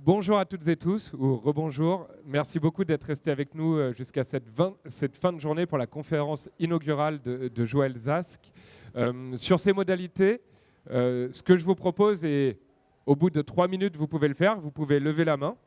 Bonjour à toutes et tous, ou rebonjour. Merci beaucoup d'être restés avec nous jusqu'à cette fin de journée pour la conférence inaugurale de Joël Zask. Sur ces modalités, ce que je vous propose, et au bout de 3 minutes, vous pouvez le faire, vous pouvez lever la main.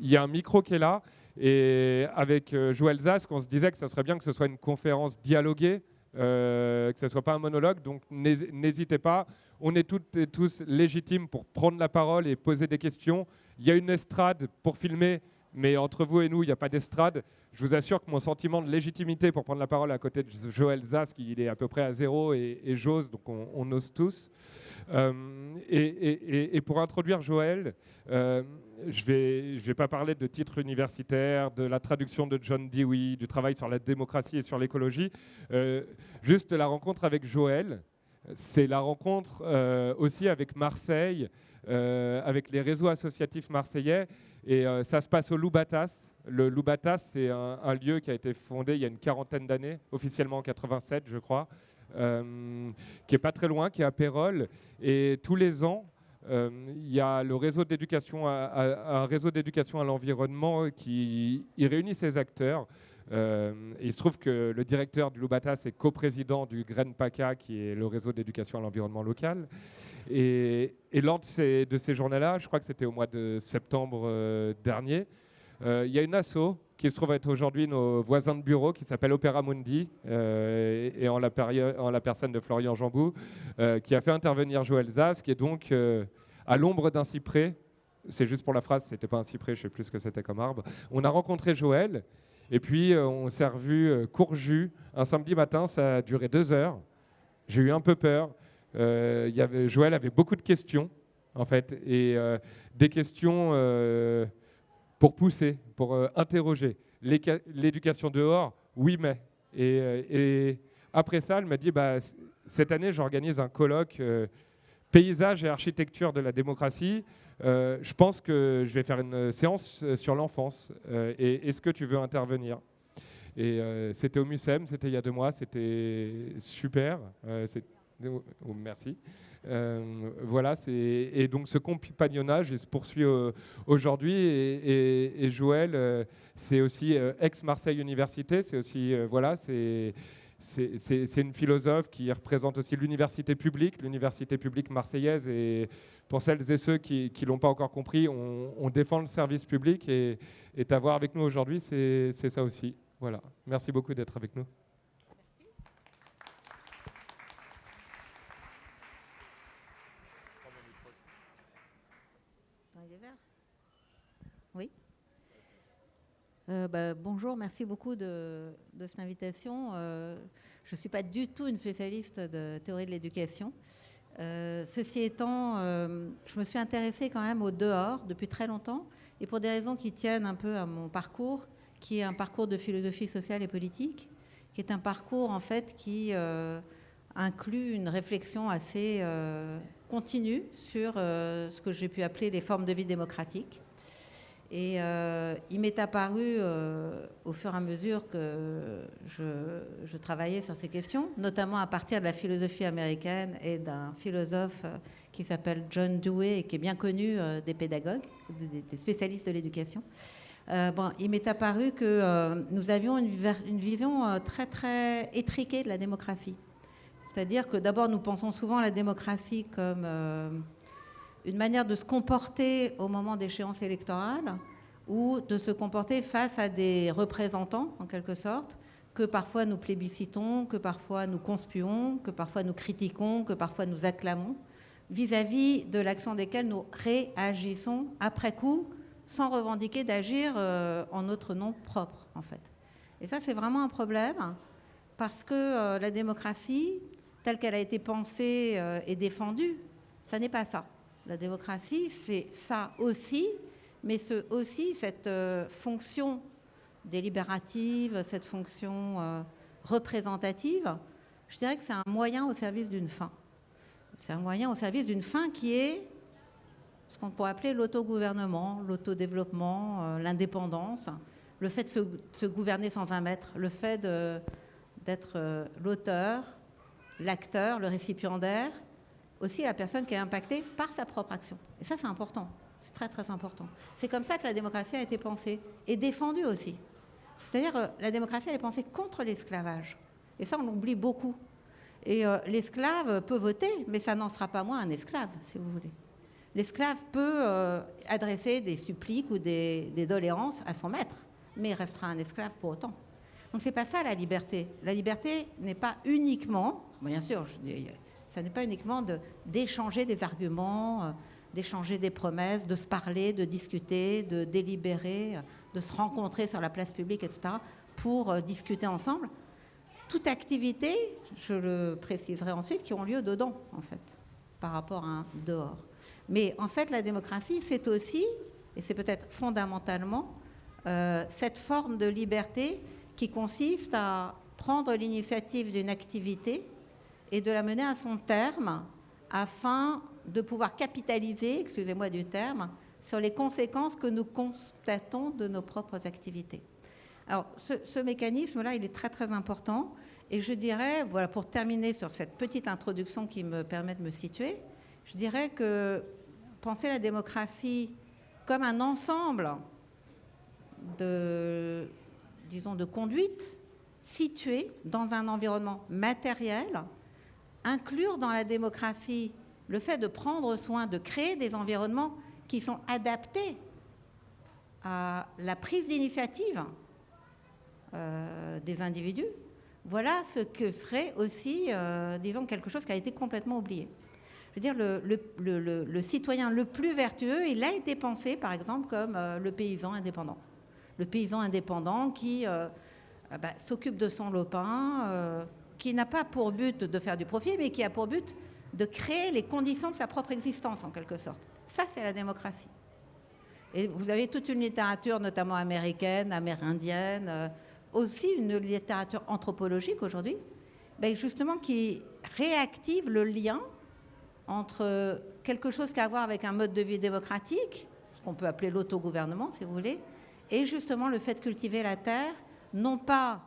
Il y a un micro qui est là. Et avec Joël Zask, on se disait que ce serait bien que ce soit une conférence dialoguée, que ce ne soit pas un monologue. Donc n'hésitez pas. On est toutes et tous légitimes pour prendre la parole et poser des questions. Il y a une estrade pour filmer, mais entre vous et nous, il n'y a pas d'estrade. Je vous assure que mon sentiment de légitimité pour prendre la parole à côté de Joël Zask, il est à peu près à 0 et j'ose, donc on ose tous. Et pour introduire Joël, je vais pas parler de titres universitaires, de la traduction de John Dewey, du travail sur la démocratie et sur l'écologie. Juste la rencontre avec Joël, c'est la rencontre aussi avec Marseille, avec les réseaux associatifs marseillais. Et ça se passe au Loubatas. Le Loubatas, c'est un lieu qui a été fondé il y a une 40aine d'années, officiellement en 87, je crois, qui est pas très loin, qui est à Pérols. Et tous les ans, il y a le réseau d'éducation, un réseau d'éducation à l'environnement qui réunit ses acteurs. Et il se trouve que le directeur du Loubatas est coprésident du GREN-PACA, qui est le réseau d'éducation à l'environnement local. Et lors de ces journées-là, je crois que c'était au mois de septembre dernier, il y a une asso qui se trouve être aujourd'hui nos voisins de bureau, qui s'appelle Opéra Mundi, et en la personne de Florian Jambou, qui a fait intervenir Joël Zask, et donc à l'ombre d'un cyprès, c'est juste pour la phrase, c'était pas un cyprès, je sais plus ce que c'était comme arbre, on a rencontré Joël, et puis on s'est revu court jus, un samedi matin, ça a duré 2 heures, j'ai eu un peu peur, Joël avait beaucoup de questions, en fait, et des questions pour pousser, pour interroger. L'éducation dehors, oui mais. Et après ça, elle m'a dit, cette année, j'organise un colloque paysage et architecture de la démocratie. Je pense que je vais faire une séance sur l'enfance. Et est-ce que tu veux intervenir ? Et c'était au MUSEM, c'était il y a 2 mois, c'était super. Merci. Voilà, et donc ce compagnonnage il se poursuit aujourd'hui. Et Joël, c'est aussi ex-Marseille Université. C'est aussi voilà, c'est une philosophe qui représente aussi l'université publique marseillaise. Et pour celles et ceux qui ne l'ont pas encore compris, on défend le service public et t'avoir avec nous aujourd'hui, c'est ça aussi. Voilà. Merci beaucoup d'être avec nous. Oui. Bonjour, merci beaucoup de cette invitation. Je ne suis pas du tout une spécialiste de théorie de l'éducation. Ceci étant, je me suis intéressée quand même au dehors depuis très longtemps, et pour des raisons qui tiennent un peu à mon parcours, qui est un parcours de philosophie sociale et politique, qui est un parcours en fait qui inclut une réflexion assez continue sur ce que j'ai pu appeler les formes de vie démocratique. Et il m'est apparu au fur et à mesure que je travaillais sur ces questions, notamment à partir de la philosophie américaine et d'un philosophe qui s'appelle John Dewey et qui est bien connu des pédagogues, des spécialistes de l'éducation. Il m'est apparu que nous avions une vision très très étriquée de la démocratie. C'est-à-dire que d'abord nous pensons souvent à la démocratie comme une manière de se comporter au moment d'échéances électorales ou de se comporter face à des représentants, en quelque sorte, que parfois nous plébiscitons, que parfois nous conspuons, que parfois nous critiquons, que parfois nous acclamons, vis-à-vis de l'action desquels nous réagissons après coup, sans revendiquer d'agir en notre nom propre, en fait. Et ça, c'est vraiment un problème, parce que la démocratie, telle qu'elle a été pensée et défendue, ça n'est pas ça. La démocratie, c'est ça aussi, mais c'est aussi cette fonction délibérative, cette fonction représentative. Je dirais que c'est un moyen au service d'une fin. C'est un moyen au service d'une fin qui est ce qu'on pourrait appeler l'autogouvernement, l'autodéveloppement, l'indépendance, le fait de se gouverner sans un maître, le fait d'être l'auteur, l'acteur, le récipiendaire, aussi la personne qui est impactée par sa propre action. Et ça, c'est important. très très important. C'est comme ça que la démocratie a été pensée et défendue aussi. C'est-à-dire la démocratie, elle est pensée contre l'esclavage. Et ça, on l'oublie beaucoup. Et l'esclave peut voter, mais ça n'en sera pas moins un esclave, si vous voulez. L'esclave peut adresser des suppliques ou des doléances à son maître, mais il restera un esclave pour autant. Donc c'est pas ça la liberté. La liberté n'est pas uniquement, bien sûr, ça n'est pas uniquement d'échanger des arguments, d'échanger des promesses, de se parler, de discuter, de délibérer, de se rencontrer sur la place publique, etc., pour discuter ensemble. Toute activité, je le préciserai ensuite, qui ont lieu dedans, en fait, par rapport à un dehors. Mais en fait, la démocratie, c'est aussi, et c'est peut-être fondamentalement, cette forme de liberté qui consiste à prendre l'initiative d'une activité et de la mener à son terme afin de pouvoir capitaliser, excusez-moi du terme, sur les conséquences que nous constatons de nos propres activités. Alors, ce mécanisme-là, il est très, très important. Et je dirais, voilà, pour terminer sur cette petite introduction qui me permet de me situer, je dirais que penser la démocratie comme un ensemble de, disons, de conduite située dans un environnement matériel, inclure dans la démocratie le fait de prendre soin de créer des environnements qui sont adaptés à la prise d'initiative des individus, voilà ce que serait aussi, disons, quelque chose qui a été complètement oublié. Je veux dire, le citoyen le plus vertueux, il a été pensé, par exemple, comme le paysan indépendant. Le paysan indépendant qui s'occupe de son lopin, qui n'a pas pour but de faire du profit, mais qui a pour but de créer les conditions de sa propre existence, en quelque sorte. Ça, c'est la démocratie. Et vous avez toute une littérature, notamment américaine, amérindienne, aussi une littérature anthropologique aujourd'hui, justement qui réactive le lien entre quelque chose qui a à voir avec un mode de vie démocratique, ce qu'on peut appeler l'autogouvernement, si vous voulez, et justement le fait de cultiver la terre, non pas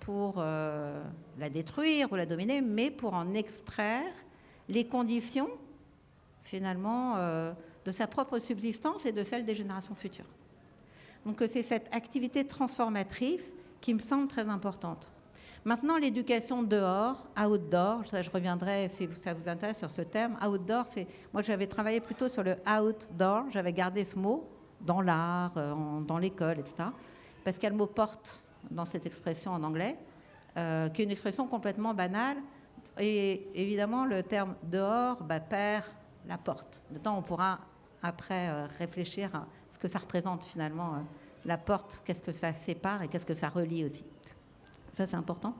pour la détruire ou la dominer, mais pour en extraire les conditions, finalement, de sa propre subsistance et de celle des générations futures. Donc c'est cette activité transformatrice qui me semble très importante. Maintenant, l'éducation dehors, outdoor, ça je reviendrai si ça vous intéresse sur ce terme. Outdoor, moi j'avais travaillé plutôt sur le outdoor, j'avais gardé ce mot dans l'art, dans l'école, etc. Parce qu'il y a le mot porte dans cette expression en anglais, qui est une expression complètement banale. Et évidemment, le terme dehors perd la porte. Maintenant, on pourra après réfléchir à ce que ça représente finalement. La porte, qu'est-ce que ça sépare et qu'est-ce que ça relie aussi. Ça, c'est important.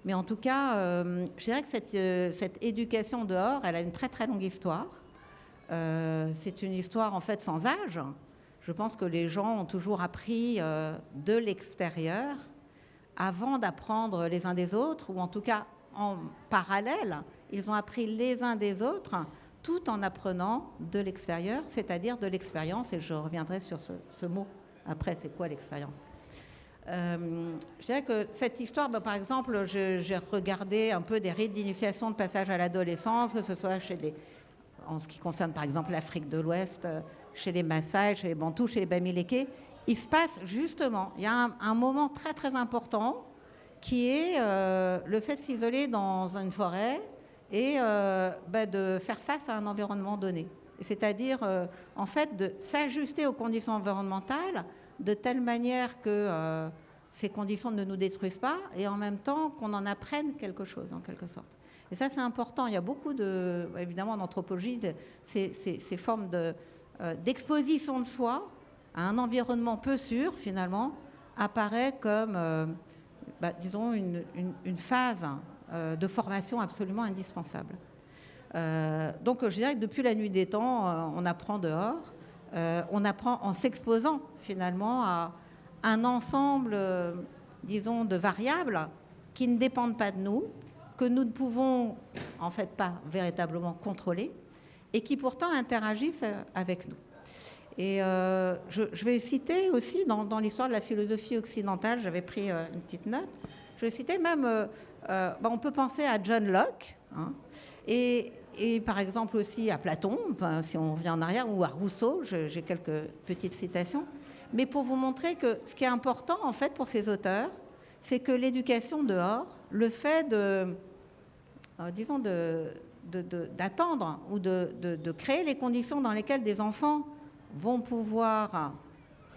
Mais en tout cas, je dirais que cette éducation dehors, elle a une très, très longue histoire. C'est une histoire, en fait, sans âge. Je pense que les gens ont toujours appris de l'extérieur avant d'apprendre les uns des autres, ou en tout cas, en parallèle, ils ont appris les uns des autres tout en apprenant de l'extérieur, c'est-à-dire de l'expérience, et je reviendrai sur ce mot. Après, c'est quoi l'expérience ? Je dirais que cette histoire, par exemple, j'ai regardé un peu des rites d'initiation de passage à l'adolescence, que ce soit en ce qui concerne par exemple l'Afrique de l'Ouest, chez les Maasai, chez les Bantous, chez les Bamileke. Il se passe justement, il y a un moment très très important qui est le fait de s'isoler dans une forêt et de faire face à un environnement donné. C'est-à-dire, en fait, de s'ajuster aux conditions environnementales de telle manière que ces conditions ne nous détruisent pas et en même temps qu'on en apprenne quelque chose, en quelque sorte. Et ça, c'est important. Il y a beaucoup, évidemment, en anthropologie, ces formes d'exposition de soi à un environnement peu sûr, finalement, apparaît comme, disons, une phase de formation absolument indispensable. Donc je dirais que depuis la nuit des temps, on apprend dehors, on apprend en s'exposant finalement à un ensemble, disons, de variables qui ne dépendent pas de nous, que nous ne pouvons en fait pas véritablement contrôler et qui pourtant interagissent avec nous. Et je vais citer aussi dans l'histoire de la philosophie occidentale, j'avais pris une petite note, je vais citer même, on peut penser à John Locke, hein, et et par exemple aussi à Platon, si on revient en arrière, ou à Rousseau, j'ai quelques petites citations, mais pour vous montrer que ce qui est important en fait pour ces auteurs, c'est que l'éducation dehors, le fait disons d'attendre ou de créer les conditions dans lesquelles des enfants vont pouvoir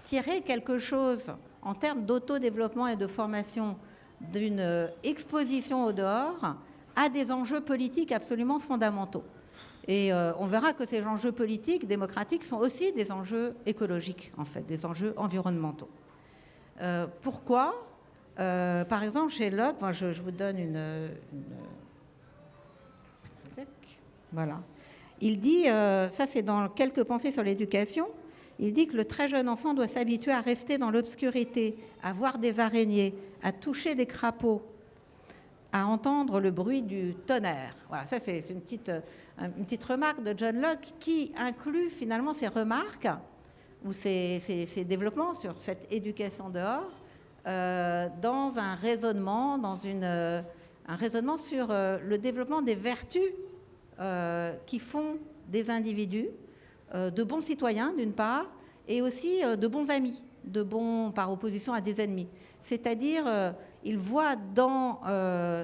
tirer quelque chose en termes d'autodéveloppement et de formation d'une exposition au dehors à des enjeux politiques absolument fondamentaux. Et on verra que ces enjeux politiques, démocratiques, sont aussi des enjeux écologiques, en fait, des enjeux environnementaux. Pourquoi par exemple, chez Locke, je vous donne voilà. Il dit, ça c'est dans quelques pensées sur l'éducation, il dit que le très jeune enfant doit s'habituer à rester dans l'obscurité, à voir des araignées, à toucher des crapauds, à entendre le bruit du tonnerre. Voilà, ça c'est une petite remarque de John Locke qui inclut finalement ces remarques ou ces développements sur cette éducation dehors dans un raisonnement, un raisonnement sur le développement des vertus qui font des individus de bons citoyens d'une part, et aussi de bons amis, de bons par opposition à des ennemis. C'est-à-dire, il voit dans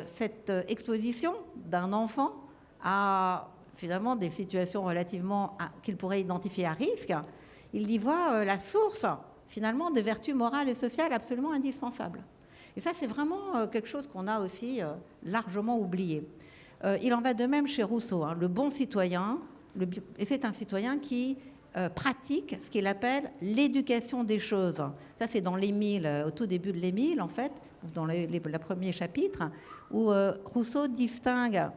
cette exposition d'un enfant à finalement des situations relativement qu'il pourrait identifier à risque, il y voit la source finalement de vertus morales et sociales absolument indispensables. Et ça, c'est vraiment quelque chose qu'on a aussi largement oublié. Il en va de même chez Rousseau, hein, le bon citoyen, et c'est un citoyen qui pratique ce qu'il appelle l'éducation des choses. Ça, c'est dans l'Émile, au tout début de l'Émile, en fait, dans le premier chapitre, où Rousseau distingue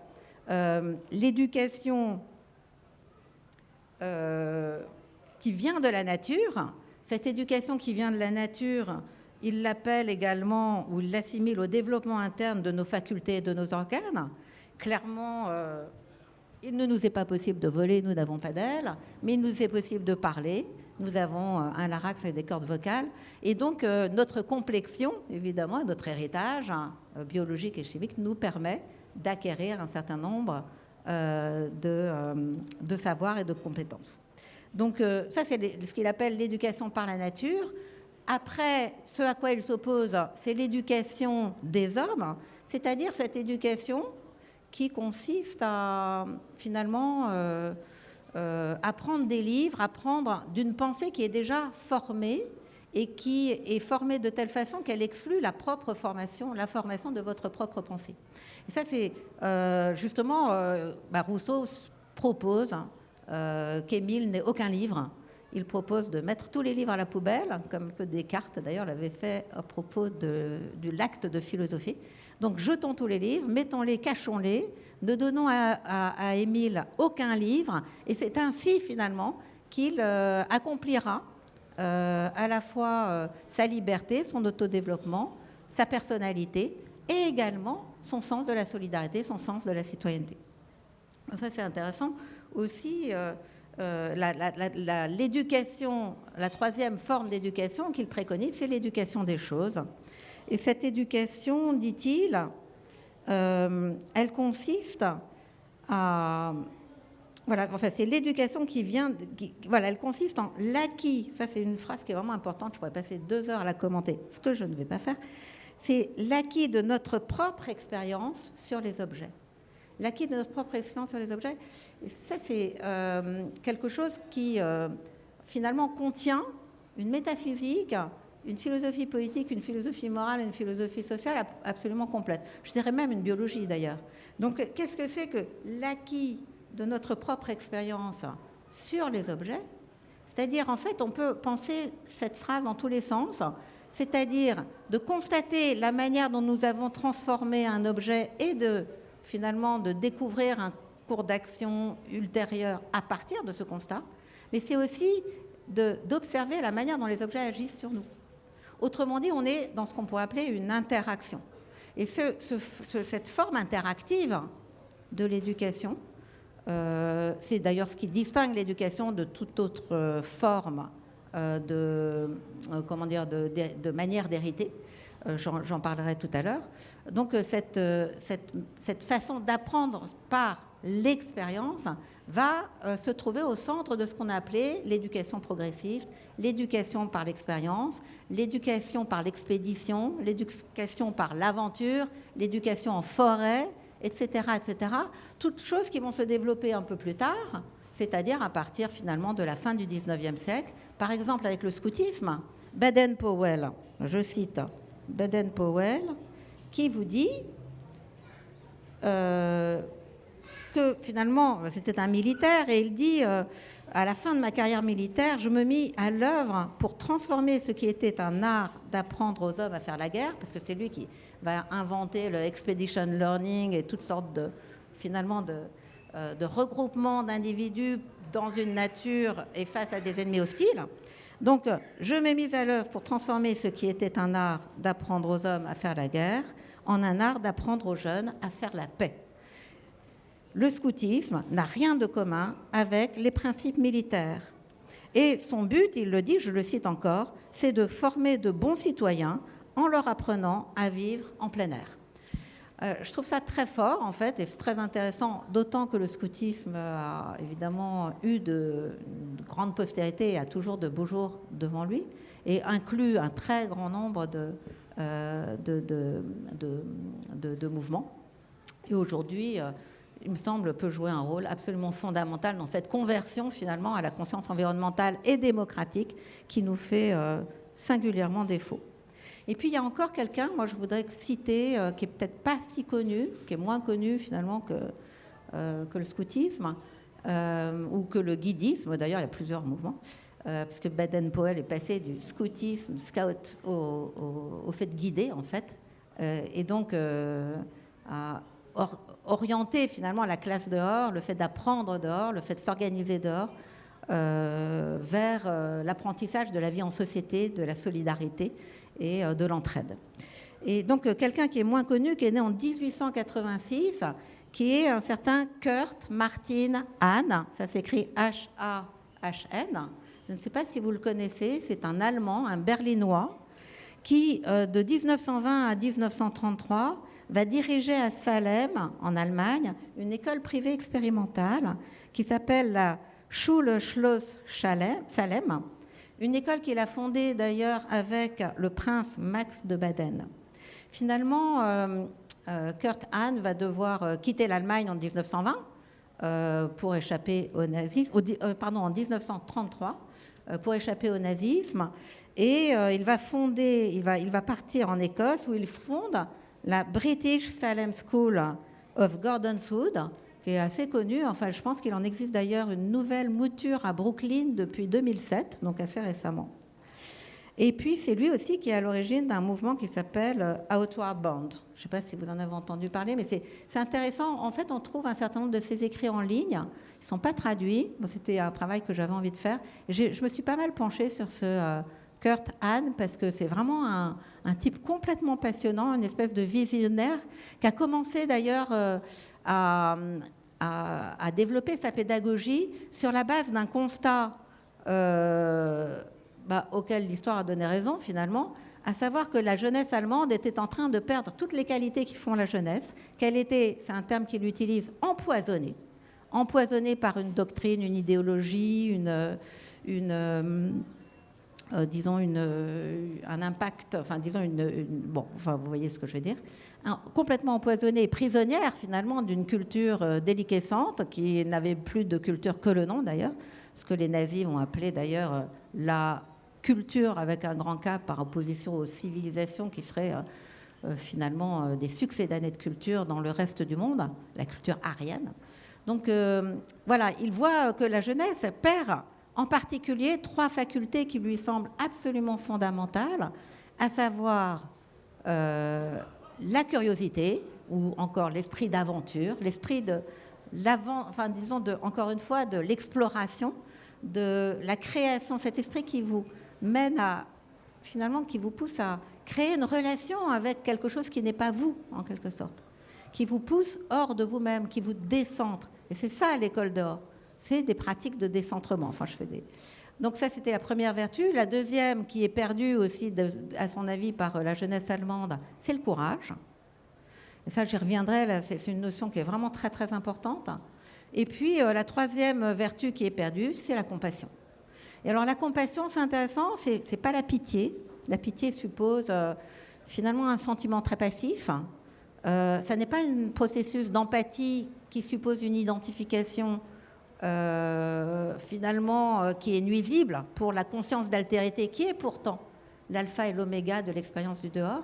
l'éducation qui vient de la nature. Cette éducation qui vient de la nature, il l'appelle également, ou il l'assimile au développement interne de nos facultés et de nos organes. Clairement, il ne nous est pas possible de voler, nous n'avons pas d'ailes, mais il nous est possible de parler. Nous avons un larynx et des cordes vocales. Et donc, notre complexion, évidemment, notre héritage biologique et chimique nous permet d'acquérir un certain nombre de savoirs et de compétences. Donc, ça, c'est ce qu'il appelle l'éducation par la nature. Après, ce à quoi il s'oppose, c'est l'éducation des hommes, c'est-à-dire cette éducation qui consiste à, finalement, apprendre des livres, apprendre d'une pensée qui est déjà formée et qui est formée de telle façon qu'elle exclut la formation de votre propre pensée. Et ça, c'est justement, Rousseau propose qu'Émile n'ait aucun livre. Il propose de mettre tous les livres à la poubelle, comme Descartes d'ailleurs l'avait fait à propos de l'acte de philosophie. Donc jetons tous les livres, mettons-les, cachons-les, ne donnons à Émile aucun livre, et c'est ainsi finalement qu'il accomplira à la fois sa liberté, son autodéveloppement, sa personnalité, et également son sens de la solidarité, son sens de la citoyenneté. Ça c'est intéressant aussi. L'éducation, la troisième forme d'éducation qu'il préconise, c'est l'éducation des choses. Et cette éducation, dit-il, elle consiste à... Voilà, enfin, c'est l'éducation qui vient... voilà, elle consiste en l'acquis. Ça, c'est une phrase qui est vraiment importante. Je pourrais passer 2 heures à la commenter, ce que je ne vais pas faire. C'est l'acquis de notre propre expérience sur les objets. L'acquis de notre propre expérience sur les objets, et ça c'est quelque chose qui finalement contient une métaphysique, une philosophie politique, une philosophie morale, une philosophie sociale absolument complète. Je dirais même une biologie d'ailleurs. Donc qu'est-ce que c'est que l'acquis de notre propre expérience sur les objets? C'est-à-dire en fait on peut penser cette phrase dans tous les sens, c'est-à-dire de constater la manière dont nous avons transformé un objet et finalement de découvrir un cours d'action ultérieur à partir de ce constat, mais c'est aussi d'observer la manière dont les objets agissent sur nous. Autrement dit, on est dans ce qu'on pourrait appeler une interaction. Et cette forme interactive de l'éducation, c'est d'ailleurs ce qui distingue l'éducation de toute autre forme de manière d'hériter. J'en parlerai tout à l'heure. Donc cette façon d'apprendre par l'expérience, va se trouver au centre de ce qu'on a appelé l'éducation progressiste, l'éducation par l'expérience, l'éducation par l'expédition, l'éducation par l'aventure, l'éducation en forêt, etc., etc. Toutes choses qui vont se développer un peu plus tard, c'est-à-dire à partir finalement de la fin du 19e siècle. Par exemple, avec le scoutisme, Baden-Powell, je cite Baden-Powell, qui vous dit que finalement, c'était un militaire, et il dit à la fin de ma carrière militaire, je me mis à l'œuvre pour transformer ce qui était un art d'apprendre aux hommes à faire la guerre, parce que c'est lui qui va inventer le expedition learning et toutes sortes de, finalement, de regroupements d'individus dans une nature et face à des ennemis hostiles. Donc, je m'ai mise à l'œuvre pour transformer ce qui était un art d'apprendre aux hommes à faire la guerre en un art d'apprendre aux jeunes à faire la paix. Le scoutisme n'a rien de commun avec les principes militaires. Et son but, il le dit, je le cite encore, c'est de former de bons citoyens en leur apprenant à vivre en plein air. Je trouve ça très fort, en fait, et c'est très intéressant, d'autant que le scoutisme a évidemment eu de grande postérité et a toujours de beaux jours devant lui, et inclut un très grand nombre de mouvements. Et aujourd'hui, il me semble, peut jouer un rôle absolument fondamental dans cette conversion, finalement, à la conscience environnementale et démocratique qui nous fait singulièrement défaut. Et puis, il y a encore quelqu'un, moi, je voudrais citer, qui est peut-être pas si connu, qui est moins connu, finalement, que le scoutisme, ou que le guidisme. D'ailleurs, il y a plusieurs mouvements, puisque Baden-Powell est passé du scoutisme, scout, au fait de guider, en fait, et donc à orienter, finalement, la classe dehors, le fait d'apprendre dehors, le fait de s'organiser dehors, vers l'apprentissage de la vie en société, de la solidarité et de l'entraide. Et donc, quelqu'un qui est moins connu, qui est né en 1886, qui est un certain Kurt Martin Hahn, ça s'écrit H-A-H-N. Je ne sais pas si vous le connaissez, c'est un Allemand, un Berlinois, qui, de 1920 à 1933, va diriger à Salem, en Allemagne, une école privée expérimentale qui s'appelle la Schule Schloss Salem, une école qu'il a fondée d'ailleurs avec le prince Max de Baden. Finalement, Kurt Hahn va devoir quitter l'Allemagne en 1920 pour échapper au nazisme, en 1933 pour échapper au nazisme, et il va partir en Écosse où il fonde la British Salem School of Gordonswood, qui est assez connue. Enfin, je pense qu'il en existe d'ailleurs une nouvelle mouture à Brooklyn depuis 2007, donc assez récemment. Et puis, c'est lui aussi qui est à l'origine d'un mouvement qui s'appelle Outward Bound. Je ne sais pas si vous en avez entendu parler, mais c'est intéressant. En fait, on trouve un certain nombre de ses écrits en ligne. Ils ne sont pas traduits. Bon, c'était un travail que j'avais envie de faire. Je me suis pas mal penchée sur ce Kurt Hahn, parce que c'est vraiment un type complètement passionnant, une espèce de visionnaire, qui a commencé d'ailleurs à développer sa pédagogie sur la base d'un constat auquel l'histoire a donné raison finalement, à savoir que la jeunesse allemande était en train de perdre toutes les qualités qui font la jeunesse, qu'elle était, c'est un terme qu'il utilise, empoisonnée par une doctrine, une idéologie, un impact, vous voyez ce que je veux dire, complètement empoisonnée et prisonnière finalement d'une culture déliquescente qui n'avait plus de culture que le nom d'ailleurs, ce que les nazis ont appelé d'ailleurs la culture avec un grand K par opposition aux civilisations qui seraient finalement des succédanés de culture dans le reste du monde, la culture aryenne. Donc voilà, il voit que la jeunesse perd en particulier 3 facultés qui lui semblent absolument fondamentales, à savoir la curiosité, ou encore l'esprit d'aventure, l'esprit encore une fois, de l'exploration, de la création, cet esprit qui vous mène finalement, qui vous pousse à créer une relation avec quelque chose qui n'est pas vous, en quelque sorte, qui vous pousse hors de vous-même, qui vous décentre. Et c'est ça l'école dehors. C'est des pratiques de décentrement. Donc ça, c'était la première vertu. La deuxième, qui est perdue aussi, à son avis, par la jeunesse allemande, c'est le courage. Et ça, j'y reviendrai, c'est une notion qui est vraiment très, très importante. Et puis, la troisième vertu qui est perdue, c'est la compassion. Et alors, la compassion, c'est intéressant, c'est pas la pitié. La pitié suppose finalement un sentiment très passif. Ça n'est pas un processus d'empathie qui suppose une identification finalement qui est nuisible pour la conscience d'altérité qui est pourtant l'alpha et l'oméga de l'expérience du dehors.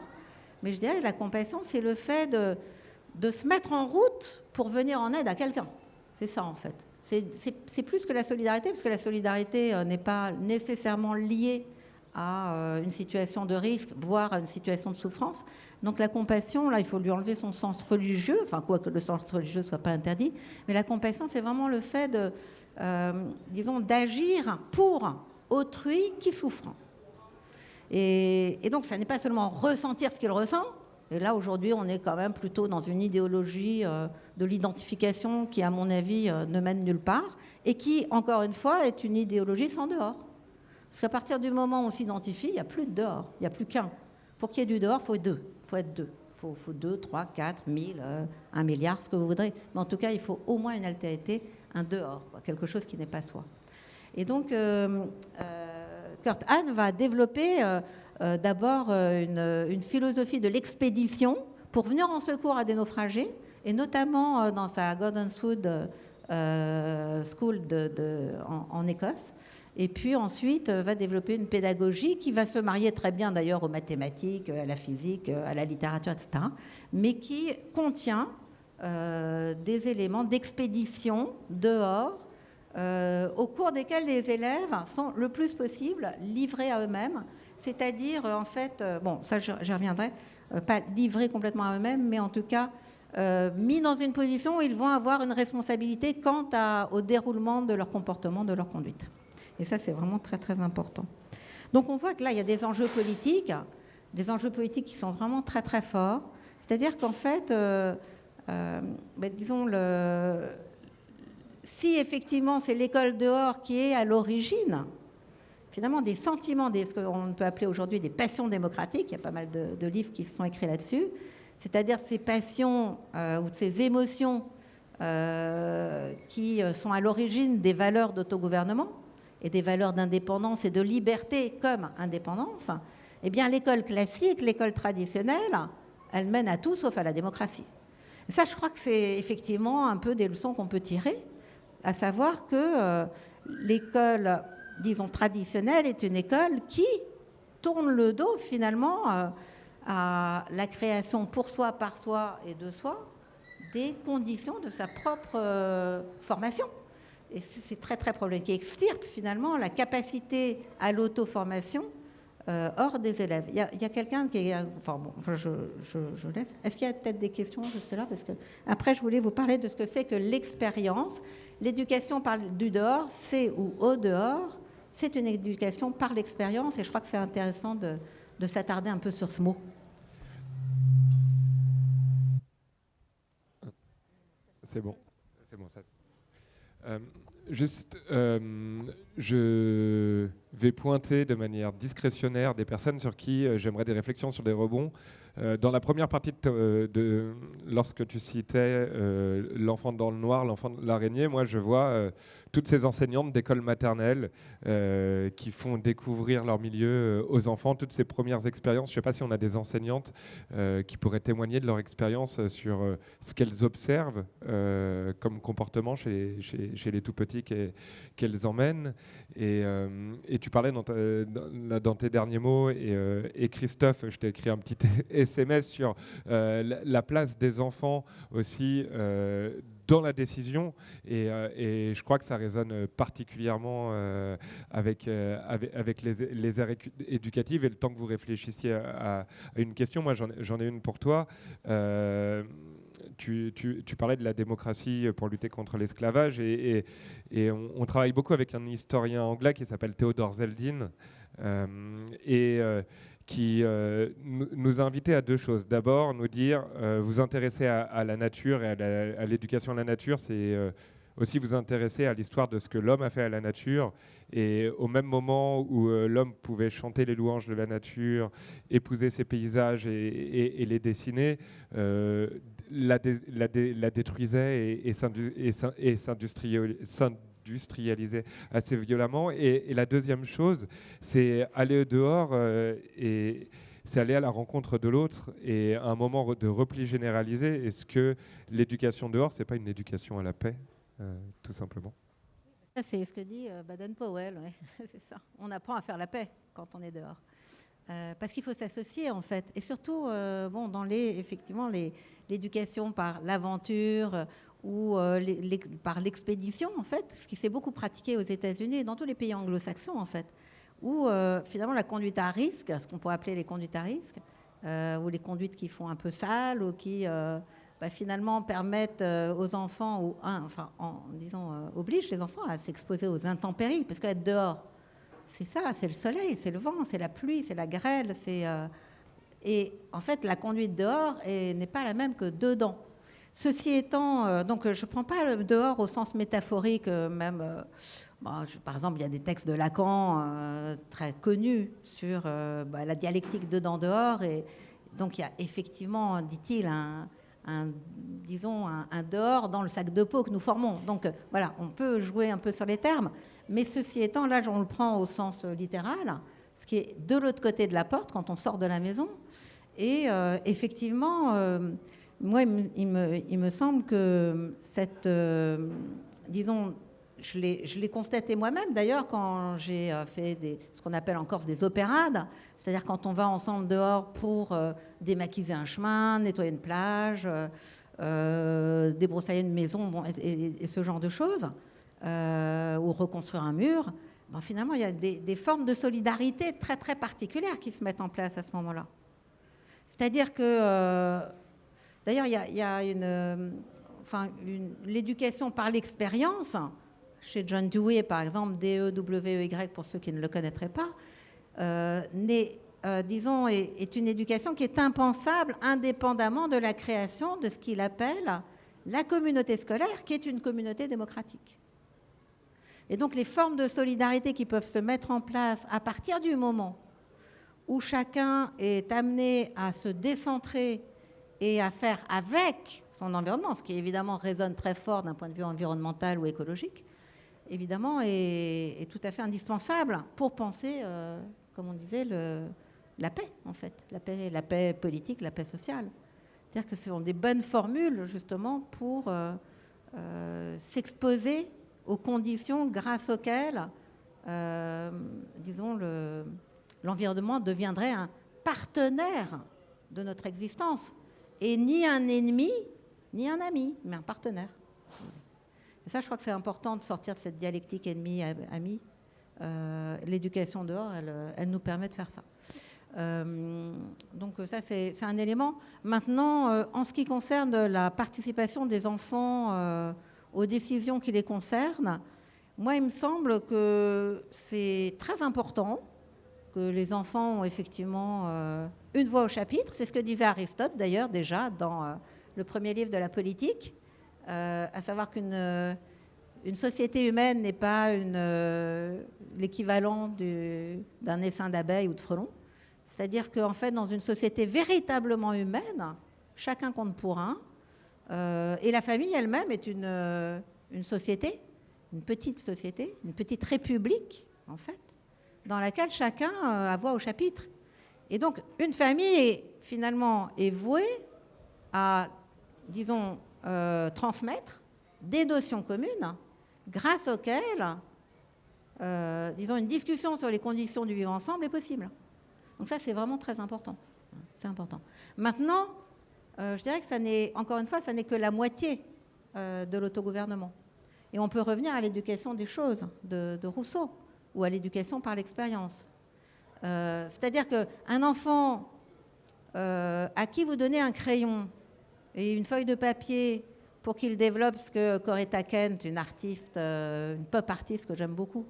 Mais je dirais que la compassion, c'est le fait de se mettre en route pour venir en aide à quelqu'un. C'est ça en fait. C'est plus que la solidarité, parce que la solidarité n'est pas nécessairement liée à une situation de risque, voire à une situation de souffrance. Donc la compassion, là, il faut lui enlever son sens religieux, enfin, quoique le sens religieux ne soit pas interdit, mais la compassion, c'est vraiment le fait disons, d'agir pour autrui qui souffre. Et donc, ça n'est pas seulement ressentir ce qu'il ressent, et là, aujourd'hui, on est quand même plutôt dans une idéologie de l'identification qui, à mon avis, ne mène nulle part, et qui, encore une fois, est une idéologie sans dehors. Parce qu'à partir du moment où on s'identifie, il n'y a plus de dehors, il n'y a plus qu'un. Pour qu'il y ait du dehors, il faut deux. Il faut être deux. Il faut 2, 3, 4, 1000, 1 milliard, ce que vous voudrez. Mais en tout cas, il faut au moins une altérité, un dehors, quelque chose qui n'est pas soi. Et donc, Kurt Hahn va développer d'abord une philosophie de l'expédition pour venir en secours à des naufragés, et notamment dans sa Gordonswood School en Écosse. Et puis ensuite va développer une pédagogie qui va se marier très bien d'ailleurs aux mathématiques, à la physique, à la littérature, etc., mais qui contient des éléments d'expédition dehors, au cours desquels les élèves sont le plus possible livrés à eux-mêmes, c'est-à-dire en fait, bon ça j'y reviendrai, pas livrés complètement à eux-mêmes, mais en tout cas mis dans une position où ils vont avoir une responsabilité quant au déroulement de leur comportement, de leur conduite. Et ça, c'est vraiment très, très important. Donc, on voit que là, il y a des enjeux politiques qui sont vraiment très, très forts. C'est-à-dire qu'en fait, disons, si effectivement c'est l'école dehors qui est à l'origine, finalement, des sentiments, ce qu'on peut appeler aujourd'hui des passions démocratiques, il y a pas mal de livres qui se sont écrits là-dessus, c'est-à-dire ces passions ou ces émotions qui sont à l'origine des valeurs d'autogouvernement, et des valeurs d'indépendance et de liberté comme indépendance, eh bien l'école classique, l'école traditionnelle, elle mène à tout sauf à la démocratie. Et ça, je crois que c'est effectivement un peu des leçons qu'on peut tirer, à savoir que l'école, disons, traditionnelle est une école qui tourne le dos finalement à la création pour soi, par soi et de soi des conditions de sa propre formation. Et c'est très, très problématique, qui extirpe finalement la capacité à l'auto-formation hors des élèves. Il y a quelqu'un qui est... Enfin, bon, je laisse. Est-ce qu'il y a peut-être des questions jusque-là? Parce que après, je voulais vous parler de ce que c'est que l'expérience. L'éducation par du dehors, c'est ou au dehors, c'est une éducation par l'expérience. Et je crois que c'est intéressant de s'attarder un peu sur ce mot. C'est bon. C'est bon, ça... je vais pointer de manière discrétionnaire des personnes sur qui j'aimerais des réflexions sur des rebonds. Dans la première partie, lorsque tu citais l'enfant dans le noir, l'enfant de l'araignée, moi je vois toutes ces enseignantes d'école maternelle qui font découvrir leur milieu aux enfants, toutes ces premières expériences. Je ne sais pas si on a des enseignantes qui pourraient témoigner de leur expérience sur ce qu'elles observent comme comportement chez les tout-petits qu'elles emmènent. Et tu parlais dans tes derniers mots, et Christophe, je t'ai écrit un petit SMS sur la place des enfants aussi dans la décision, et je crois que ça résonne particulièrement avec les aires éducatives. Et le temps que vous réfléchissiez à une question, moi j'en ai une pour toi. Tu parlais de la démocratie pour lutter contre l'esclavage, et on travaille beaucoup avec un historien anglais qui s'appelle Theodore Zeldin, qui nous a invités à deux choses. D'abord, nous dire, vous intéresser à la nature et à l'éducation à la nature, c'est aussi vous intéresser à l'histoire de ce que l'homme a fait à la nature. Et au même moment où l'homme pouvait chanter les louanges de la nature, épouser ses paysages et les dessiner, la détruisait et s'industrialisait assez violemment. Et la deuxième chose, c'est aller dehors et c'est aller à la rencontre de l'autre et un moment de repli généralisé. Est-ce que l'éducation dehors, c'est pas une éducation à la paix, tout simplement? Ça, c'est ce que dit Baden-Powell, ouais. C'est ça. On apprend à faire la paix quand on est dehors. Parce qu'il faut s'associer, en fait. Et surtout, bon, effectivement, l'éducation par l'aventure ou par l'expédition, en fait, ce qui s'est beaucoup pratiqué aux États-Unis et dans tous les pays anglo-saxons, en fait, où finalement la conduite à risque, ce qu'on pourrait appeler les conduites à risque, ou les conduites qui font un peu sales ou qui finalement permettent aux enfants, obligent les enfants à s'exposer aux intempéries, parce qu'être dehors, c'est ça, c'est le soleil, c'est le vent, c'est la pluie, c'est la grêle, et en fait la conduite dehors n'est pas la même que dedans. Ceci étant, donc je ne prends pas le dehors au sens métaphorique, par exemple, il y a des textes de Lacan très connus sur la dialectique dedans-dehors, et donc il y a effectivement, dit-il, un dehors dans le sac de peau que nous formons. Donc voilà, on peut jouer un peu sur les termes, mais ceci étant, là, on le prend au sens littéral, ce qui est de l'autre côté de la porte quand on sort de la maison. Et effectivement, moi, il me semble que cette, je l'ai constaté moi-même d'ailleurs quand j'ai fait ce qu'on appelle en Corse des opérades, c'est-à-dire quand on va ensemble dehors pour démaquiser un chemin, nettoyer une plage, débroussailler une maison, et ce genre de choses, ou reconstruire un mur. Finalement, il y a des formes de solidarité très très particulières qui se mettent en place à ce moment-là. C'est-à-dire que, d'ailleurs, il y a l'éducation par l'expérience. Chez John Dewey, par exemple, D-E-W-E-Y, pour ceux qui ne le connaîtraient pas, est une éducation qui est impensable indépendamment de la création de ce qu'il appelle la communauté scolaire, qui est une communauté démocratique. Et donc les formes de solidarité qui peuvent se mettre en place à partir du moment où chacun est amené à se décentrer et à faire avec son environnement, ce qui évidemment résonne très fort d'un point de vue environnemental ou écologique, évidemment est tout à fait indispensable pour penser, comme on disait, la paix, en fait, la paix politique, la paix sociale. C'est-à-dire que ce sont des bonnes formules, justement, pour s'exposer aux conditions grâce auxquelles, l'environnement deviendrait un partenaire de notre existence. Et ni un ennemi, ni un ami, mais un partenaire. Et ça, je crois que c'est important de sortir de cette dialectique ennemi-ami. L'éducation dehors, elle nous permet de faire ça. Donc ça, c'est un élément. Maintenant, en ce qui concerne la participation des enfants aux décisions qui les concernent, moi, il me semble que c'est très important que les enfants ont effectivement une voix au chapitre. C'est ce que disait Aristote, d'ailleurs, déjà, dans le premier livre de la politique, à savoir qu'une société humaine n'est pas l'équivalent d'un essaim d'abeilles ou de frelons. C'est-à-dire qu'en fait, dans une société véritablement humaine, chacun compte pour un. Et la famille elle-même est une société, une petite république, en fait, dans laquelle chacun a voix au chapitre. Et donc, une famille, finalement, est vouée à, disons, transmettre des notions communes grâce auxquelles, disons, une discussion sur les conditions du vivre ensemble est possible. Donc ça, c'est vraiment très important. C'est important. Maintenant, je dirais que encore une fois, ça n'est que la moitié de l'autogouvernement. Et on peut revenir à l'éducation des choses de Rousseau, ou à l'éducation par l'expérience. C'est-à-dire qu'un enfant à qui vous donnez un crayon et une feuille de papier pour qu'il développe ce que Coretta Kent, une pop artiste que j'aime beaucoup,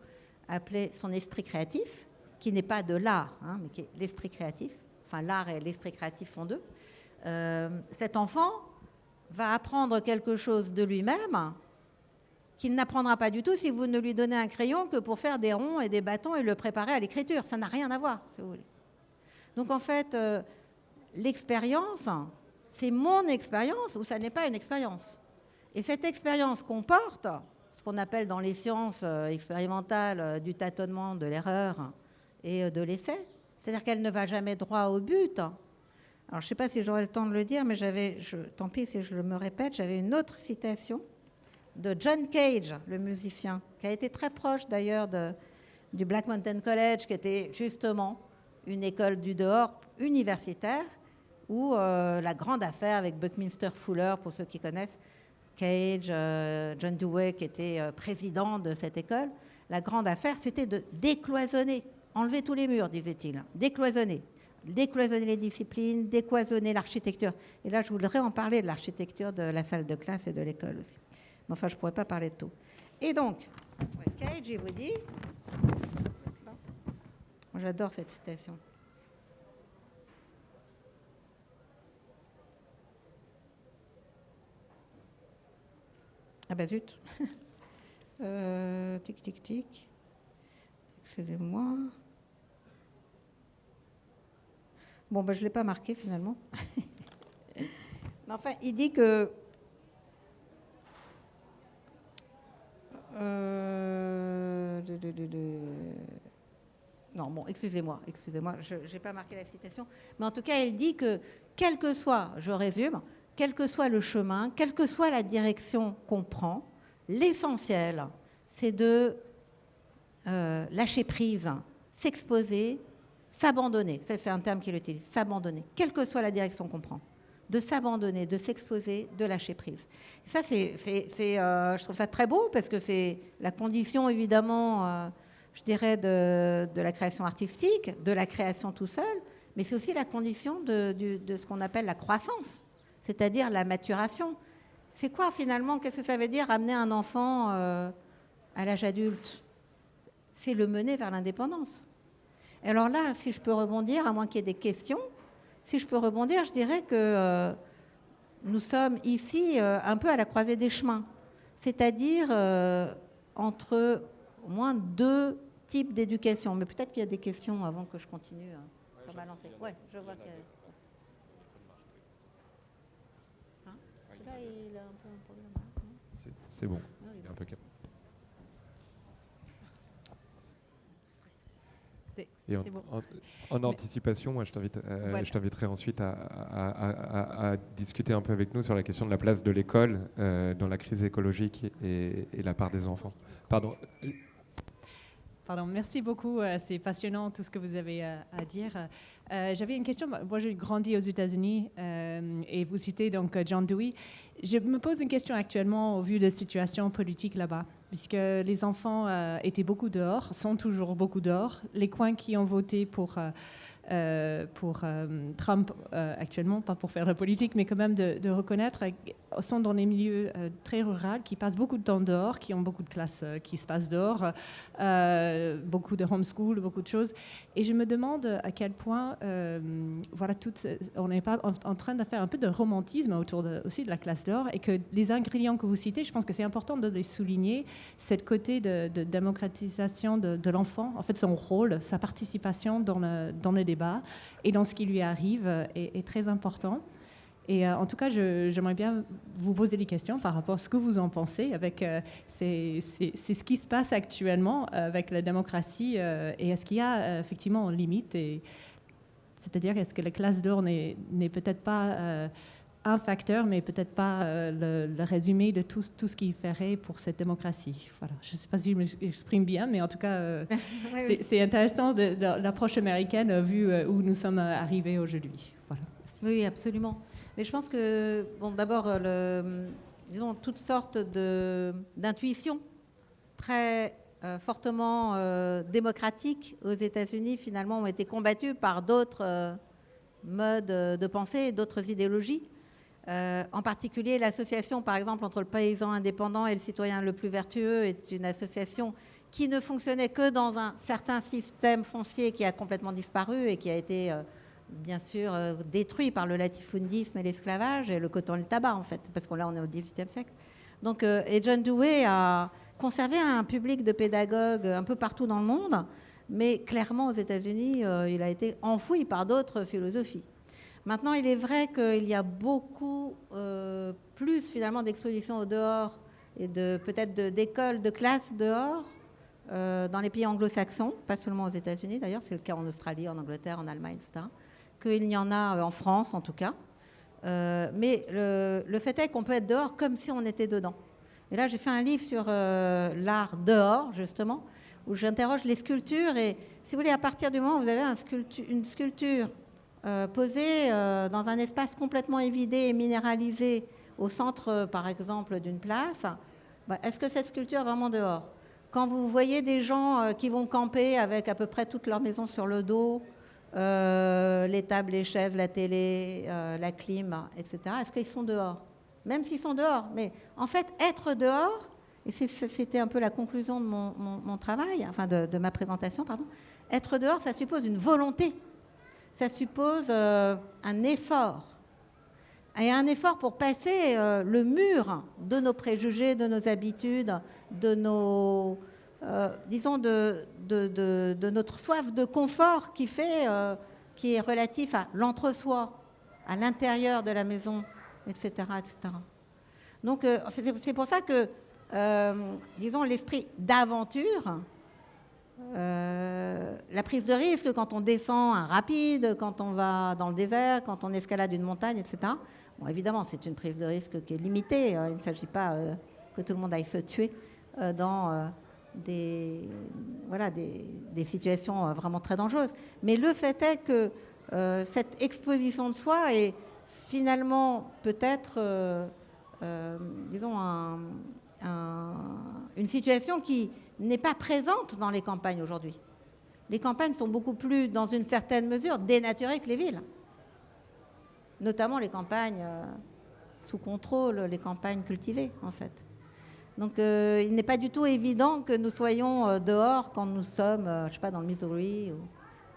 appelait son esprit créatif, qui n'est pas de l'art, hein, mais qui est l'esprit créatif. Enfin, l'art et l'esprit créatif font deux. Cet enfant va apprendre quelque chose de lui-même qu'il n'apprendra pas du tout si vous ne lui donnez un crayon que pour faire des ronds et des bâtons et le préparer à l'écriture. Ça n'a rien à voir, si vous voulez. Donc en fait, l'expérience, c'est mon expérience ou ça n'est pas une expérience. Et cette expérience comporte ce qu'on appelle dans les sciences expérimentales du tâtonnement, de l'erreur et de l'essai. C'est-à-dire qu'elle ne va jamais droit au but. Alors, je ne sais pas si j'aurai le temps de le dire, mais tant pis si je me répète, j'avais une autre citation de John Cage, le musicien, qui a été très proche d'ailleurs du Black Mountain College, qui était justement une école du dehors universitaire, où la grande affaire avec Buckminster Fuller, pour ceux qui connaissent, Cage, John Dewey, qui était président de cette école, la grande affaire, c'était de décloisonner, enlever tous les murs, disait-il, décloisonner les disciplines, décloisonner l'architecture. Et là, je voudrais en parler de l'architecture de la salle de classe et de l'école aussi. Mais enfin, je ne pourrais pas parler de tout. Et donc, Cage, il vous dit... Moi, j'adore cette citation. Ah ben zut. Tic, tic, tic. Excusez-moi. Bon, ben je ne l'ai pas marqué finalement. Mais enfin, il dit que... Non, bon, excusez-moi, je n'ai pas marqué la citation. Mais en tout cas, il dit que, quel que soit, je résume, quel que soit le chemin, quelle que soit la direction qu'on prend, l'essentiel, c'est de lâcher prise, s'exposer, s'abandonner. Ça, c'est un terme qu'il utilise, s'abandonner, quelle que soit la direction qu'on prend. De s'abandonner, de s'exposer, de lâcher prise. Et ça, je trouve ça très beau parce que c'est la condition, évidemment, je dirais, de la création artistique, de la création tout seul, mais c'est aussi la condition de ce qu'on appelle la croissance, c'est-à-dire la maturation. C'est quoi, finalement, qu'est-ce que ça veut dire, amener un enfant à l'âge adulte? C'est le mener vers l'indépendance. Et alors là, si je peux rebondir, à moins qu'il y ait des questions, si je peux rebondir, je dirais que nous sommes ici un peu à la croisée des chemins, c'est-à-dire entre au moins deux types d'éducation. Mais peut-être qu'il y a des questions avant que je continue sur ma lancée. Oui, je vois que... Hein, celui-là, il a un peu un problème. C'est bon, il est un peu capable. Et en anticipation, moi, je t'inviterai ensuite à discuter un peu avec nous sur la question de la place de l'école dans la crise écologique et la part des enfants. Pardon. Pardon, merci beaucoup. C'est passionnant tout ce que vous avez à dire. J'avais une question. Moi, j'ai grandi aux États-Unis et vous citez donc John Dewey. Je me pose une question actuellement au vu de la situation politique là-bas, puisque les enfants étaient beaucoup dehors, sont toujours beaucoup dehors. Les coins qui ont voté pour Trump actuellement, pas pour faire la politique, mais quand même de reconnaître, sont dans des milieux très ruraux, qui passent beaucoup de temps dehors, qui ont beaucoup de classes qui se passent dehors, beaucoup de homeschool, beaucoup de choses. Et je me demande à quel point, on n'est pas en train de faire un peu de romantisme autour aussi de la classe dehors, et que les ingrédients que vous citez, je pense que c'est important de les souligner, cette côté de démocratisation de l'enfant, en fait son rôle, sa participation dans le débat et dans ce qui lui arrive est très important. Et en tout cas, j'aimerais bien vous poser des questions par rapport à ce que vous en pensez. C'est ce qui se passe actuellement avec la démocratie et est-ce qu'il y a effectivement une limite, c'est-à-dire est-ce que la classe d'or n'est peut-être pas un facteur, mais peut-être pas le résumé de tout ce qu'il ferait pour cette démocratie. Voilà. Je ne sais pas si je m'exprime bien, mais en tout cas, oui. C'est intéressant de l'approche américaine vu où nous sommes arrivés aujourd'hui. Voilà. Oui, absolument. Mais je pense que, bon, d'abord, disons, toutes sortes d'intuitions très fortement démocratiques aux États-Unis, finalement, ont été combattues par d'autres modes de pensée et d'autres idéologies. En particulier, l'association, par exemple, entre le paysan indépendant et le citoyen le plus vertueux est une association qui ne fonctionnait que dans un certain système foncier qui a complètement disparu et qui a été, bien sûr, détruit par le latifundisme et l'esclavage et le coton et le tabac, en fait, parce que là, on est au XVIIIe siècle. Donc, et John Dewey a conservé un public de pédagogues un peu partout dans le monde, mais clairement, aux États-Unis, il a été enfoui par d'autres philosophies. Maintenant, il est vrai qu'il y a beaucoup plus finalement d'expositions au dehors et peut-être d'écoles, de classes dehors dans les pays anglo-saxons, pas seulement aux États-Unis d'ailleurs, c'est le cas en Australie, en Angleterre, en Allemagne, etc., qu'il y en a en France en tout cas. Mais le fait est qu'on peut être dehors comme si on était dedans. Et là, j'ai fait un livre sur l'art dehors, justement, où j'interroge les sculptures. Et si vous voulez, à partir du moment où vous avez une sculpture posée dans un espace complètement évidé et minéralisé au centre, par exemple, d'une place, est-ce que cette sculpture est vraiment dehors? Quand vous voyez des gens qui vont camper avec à peu près toute leur maison sur le dos, les tables, les chaises, la télé, la clim, etc., est-ce qu'ils sont dehors? Même s'ils sont dehors. Mais en fait, être dehors, et c'était un peu la conclusion de mon travail, enfin de ma présentation, pardon, être dehors, ça suppose une volonté. Ça suppose un effort. Et un effort pour passer le mur de nos préjugés, de nos habitudes, de nos, disons, de notre soif de confort qui est relatif à l'entre-soi, à l'intérieur de la maison, etc., etc. Donc, c'est pour ça que, disons, l'esprit d'aventure, la prise de risque quand on descend un rapide, quand on va dans le désert, quand on escalade une montagne, etc. Bon, évidemment, c'est une prise de risque qui est limitée. Il ne s'agit pas que tout le monde aille se tuer dans des situations vraiment très dangereuses. Mais le fait est que cette exposition de soi est finalement peut-être, disons, une situation qui n'est pas présente dans les campagnes aujourd'hui. Les campagnes sont beaucoup plus, dans une certaine mesure, dénaturées que les villes. Notamment les campagnes sous contrôle, les campagnes cultivées, en fait. Donc, il n'est pas du tout évident que nous soyons dehors quand nous sommes, je ne sais pas, dans le Missouri,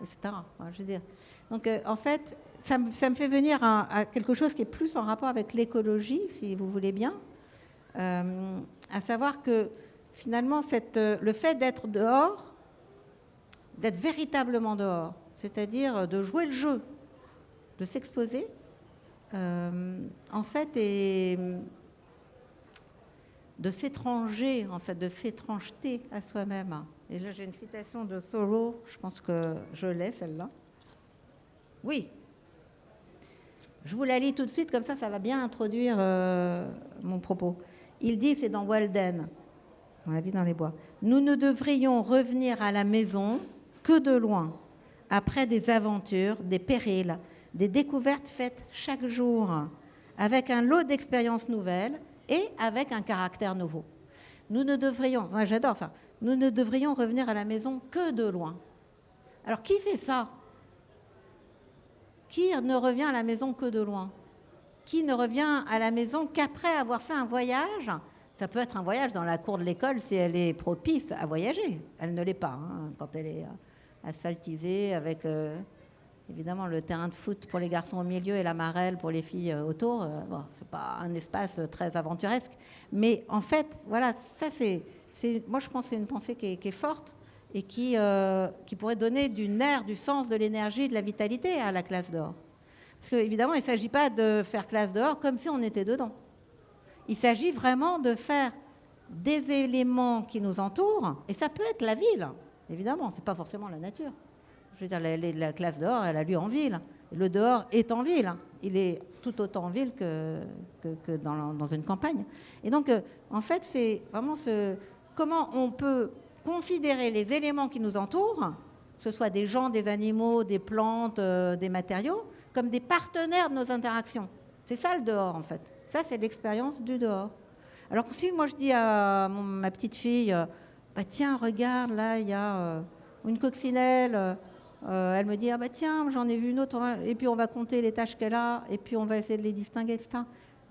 etc. Enfin, je veux dire. Donc, en fait, ça me fait venir à quelque chose qui est plus en rapport avec l'écologie, si vous voulez bien, à savoir que finalement, le fait d'être dehors, d'être véritablement dehors, c'est-à-dire de jouer le jeu, de s'exposer, en fait, et de s'étranger, en fait, de s'étrangeter à soi-même. Et là, j'ai une citation de Thoreau, je pense que je l'ai, celle-là. Oui. Je vous la lis tout de suite, comme ça va bien introduire mon propos. Il dit, c'est dans Walden, on la vie dans les bois, « Nous ne devrions revenir à la maison que de loin, après des aventures, des périls, des découvertes faites chaque jour, avec un lot d'expériences nouvelles et avec un caractère nouveau. Nous ne devrions, moi j'adore ça, nous ne devrions revenir à la maison que de loin. » Alors qui fait ça? Qui ne revient à la maison que de loin? Qui ne revient à la maison qu'après avoir fait un voyage? Ça peut être un voyage dans la cour de l'école si elle est propice à voyager. Elle ne l'est pas, hein, quand elle est asphaltisée avec évidemment le terrain de foot pour les garçons au milieu et la marelle pour les filles autour. Bon, c'est pas un espace très aventuresque. Mais en fait, voilà, ça moi je pense que c'est une pensée qui est forte et qui pourrait donner du nerf, du sens, de l'énergie, de la vitalité à la classe dehors. Parce qu'évidemment, il ne s'agit pas de faire classe dehors comme si on était dedans. Il s'agit vraiment de faire des éléments qui nous entourent, et ça peut être la ville, évidemment, ce n'est pas forcément la nature. Je veux dire, la classe dehors, elle a lieu en ville. Le dehors est en ville. Il est tout autant en ville que dans une campagne. Et donc, en fait, c'est vraiment comment on peut considérer les éléments qui nous entourent, que ce soit des gens, des animaux, des plantes, des matériaux, comme des partenaires de nos interactions. C'est ça le dehors, en fait. Ça, c'est l'expérience du dehors. Alors que si moi je dis à ma petite fille, tiens, regarde, là, il y a une coccinelle, elle me dit, ah bah tiens, j'en ai vu une autre, et puis on va compter les tâches qu'elle a, et puis on va essayer de les distinguer, etc.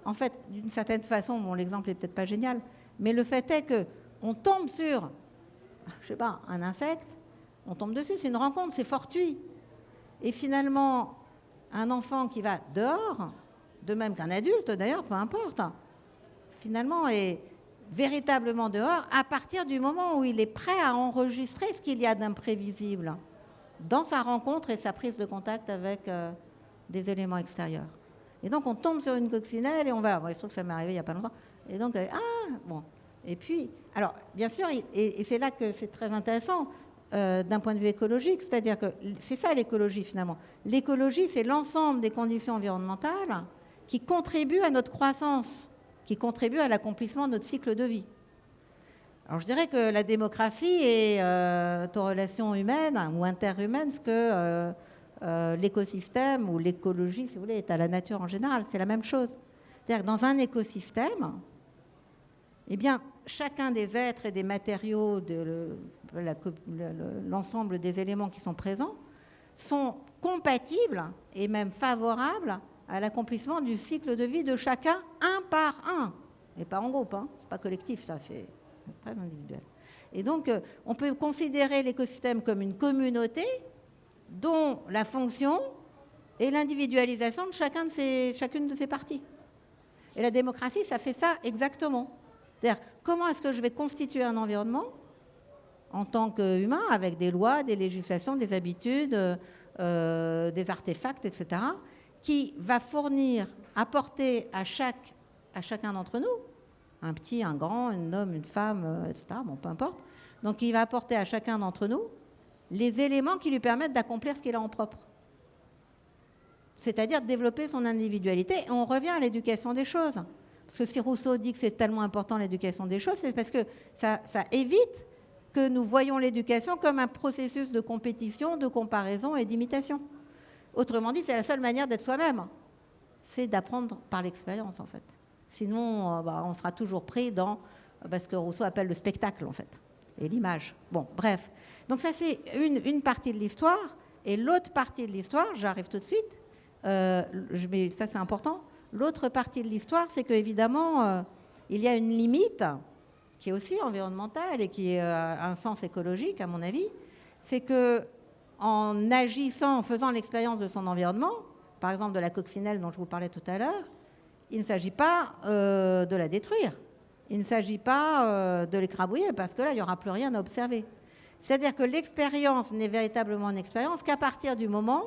En fait, d'une certaine façon, bon, l'exemple n'est peut-être pas génial, mais le fait est qu'on tombe sur, je sais pas, un insecte, on tombe dessus, c'est une rencontre, c'est fortuit. Et finalement, un enfant qui va dehors, de même qu'un adulte d'ailleurs, peu importe, finalement est véritablement dehors à partir du moment où il est prêt à enregistrer ce qu'il y a d'imprévisible dans sa rencontre et sa prise de contact avec des éléments extérieurs. Et donc, on tombe sur une coccinelle et on va... Bon, il se trouve que ça m'est arrivé il n'y a pas longtemps. Et donc, bon. Et puis, alors, bien sûr, et c'est là que c'est très intéressant d'un point de vue écologique, c'est-à-dire que c'est ça l'écologie, finalement. L'écologie, c'est l'ensemble des conditions environnementales qui contribuent à notre croissance, qui contribuent à l'accomplissement de notre cycle de vie. Alors, je dirais que la démocratie est en relation humaine ou interhumaine, ce que l'écosystème ou l'écologie, si vous voulez, est à la nature en général. C'est la même chose. C'est-à-dire que dans un écosystème, eh bien, chacun des êtres et des matériaux, l'ensemble des éléments qui sont présents, sont compatibles et même favorables à l'accomplissement du cycle de vie de chacun, un par un. Et pas en groupe, hein. C'est pas collectif, ça, c'est très individuel. Et donc, on peut considérer l'écosystème comme une communauté dont la fonction est l'individualisation de chacune de ses parties. Et la démocratie, ça fait ça exactement. C'est-à-dire, comment est-ce que je vais constituer un environnement en tant qu'humain, avec des lois, des législations, des habitudes, des artefacts, etc., qui va fournir, apporter à chacun d'entre nous, un petit, un grand, un homme, une femme, etc., bon, peu importe, donc il va apporter à chacun d'entre nous les éléments qui lui permettent d'accomplir ce qu'il a en propre. C'est-à-dire de développer son individualité. Et on revient à l'éducation des choses. Parce que si Rousseau dit que c'est tellement important l'éducation des choses, c'est parce que ça évite que nous voyons l'éducation comme un processus de compétition, de comparaison et d'imitation. Autrement dit, c'est la seule manière d'être soi-même. C'est d'apprendre par l'expérience, en fait. Sinon, on sera toujours pris dans ce que Rousseau appelle le spectacle, en fait, et l'image. Bon, bref. Donc ça, c'est une partie de l'histoire. Et l'autre partie de l'histoire, j'arrive tout de suite, ça c'est important, l'autre partie de l'histoire, c'est qu'évidemment, il y a une limite qui est aussi environnementale et qui a un sens écologique, à mon avis, c'est qu'en agissant, en faisant l'expérience de son environnement, par exemple de la coccinelle dont je vous parlais tout à l'heure, il ne s'agit pas de la détruire, il ne s'agit pas de l'écrabouiller, parce que là, il n'y aura plus rien à observer. C'est-à-dire que l'expérience n'est véritablement une expérience qu'à partir du moment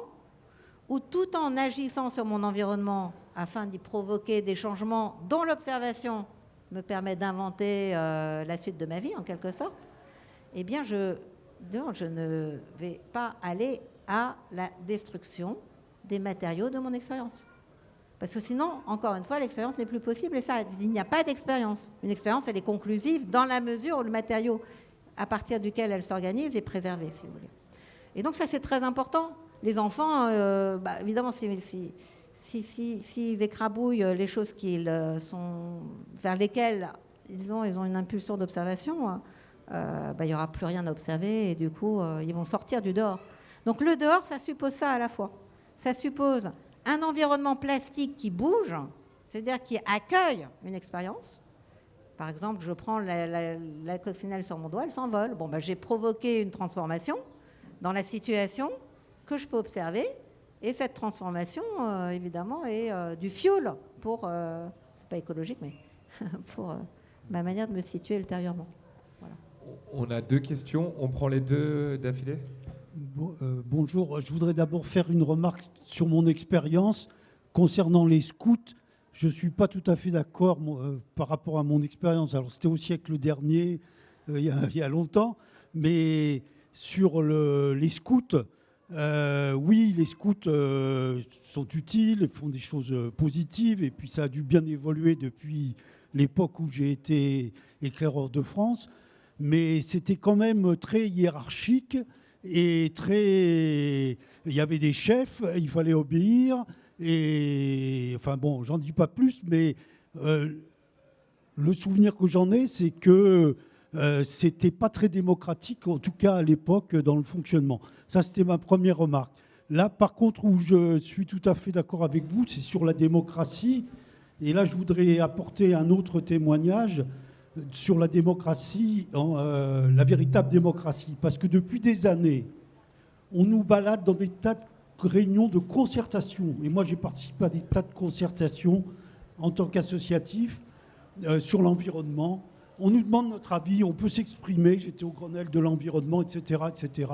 où, tout en agissant sur mon environnement afin d'y provoquer des changements dont l'observation me permet d'inventer la suite de ma vie, en quelque sorte, eh bien, je ne vais pas aller à la destruction des matériaux de mon expérience. Parce que sinon, encore une fois, l'expérience n'est plus possible et ça, il n'y a pas d'expérience. Une expérience, elle est conclusive dans la mesure où le matériau à partir duquel elle s'organise est préservé, si vous voulez. Et donc ça, c'est très important. Les enfants, évidemment, s'ils écrabouillent les choses vers lesquelles ils ont une impulsion d'observation, il n'y aura plus rien à observer et du coup, ils vont sortir du dehors. Donc le dehors, ça suppose ça à la fois. Ça suppose un environnement plastique qui bouge, c'est-à-dire qui accueille une expérience. Par exemple, je prends la coccinelle sur mon doigt, elle s'envole. Bon, j'ai provoqué une transformation dans la situation que je peux observer. Et cette transformation, évidemment, est du fuel pour, c'est pas écologique, mais pour ma manière de me situer ultérieurement. Voilà. On a 2 questions. On prend les 2 d'affilée. Bonjour. Je voudrais d'abord faire une remarque sur mon expérience concernant les scouts. Je ne suis pas tout à fait d'accord par rapport à mon expérience. Alors, c'était au siècle dernier, il y a longtemps. Mais sur les scouts, oui, les scouts sont utiles, font des choses positives. Et puis, ça a dû bien évoluer depuis l'époque où j'ai été éclaireur de France. Mais c'était quand même très hiérarchique et très... Il y avait des chefs, il fallait obéir. Et enfin bon, j'en dis pas plus, mais le souvenir que j'en ai, c'est que c'était pas très démocratique, en tout cas à l'époque, dans le fonctionnement. Ça, c'était ma première remarque. Là, par contre, où je suis tout à fait d'accord avec vous, c'est sur la démocratie. Et là, je voudrais apporter un autre témoignage sur la démocratie, la véritable démocratie. Parce que depuis des années, on nous balade dans des tas de réunions de concertation. Et moi, j'ai participé à des tas de concertations en tant qu'associatif sur l'environnement. On nous demande notre avis, on peut s'exprimer. J'étais au Grenelle de l'environnement, etc., etc.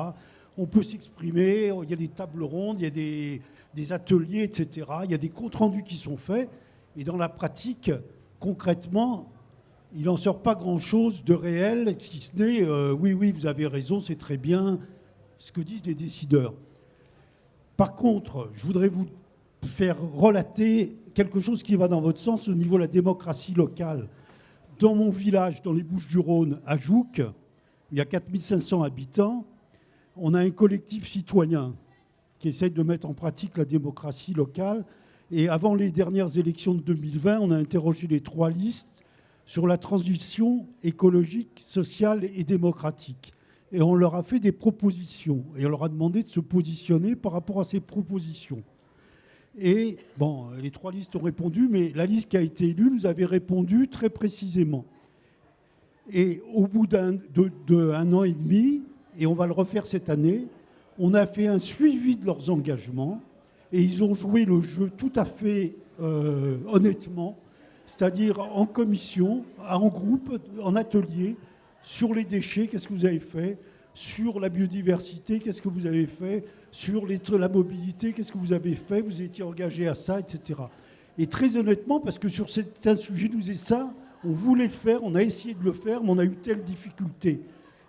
On peut s'exprimer, il y a des tables rondes, il y a des ateliers, etc. Il y a des comptes rendus qui sont faits. Et dans la pratique, concrètement, il n'en sort pas grand-chose de réel, si ce n'est oui, vous avez raison, c'est très bien, ce que disent les décideurs. Par contre, je voudrais vous faire relater quelque chose qui va dans votre sens au niveau de la démocratie locale. Dans mon village, dans les Bouches-du-Rhône, à Jouques, il y a 4500 habitants, on a un collectif citoyen qui essaie de mettre en pratique la démocratie locale. Et avant les dernières élections de 2020, on a interrogé les 3 listes sur la transition écologique, sociale et démocratique. Et on leur a fait des propositions. Et on leur a demandé de se positionner par rapport à ces propositions. Et bon, les 3 listes ont répondu, mais la liste qui a été élue nous avait répondu très précisément. Et au bout d'un an et demi, et on va le refaire cette année, on a fait un suivi de leurs engagements. Et ils ont joué le jeu tout à fait honnêtement, c'est-à-dire en commission, en groupe, en atelier, sur les déchets, qu'est-ce que vous avez fait, sur la biodiversité, qu'est-ce que vous avez fait, sur la mobilité, qu'est-ce que vous avez fait, vous étiez engagé à ça, etc. Et très honnêtement, parce que sur certains sujets, nous et ça, on voulait le faire, on a essayé de le faire, mais on a eu telle difficulté.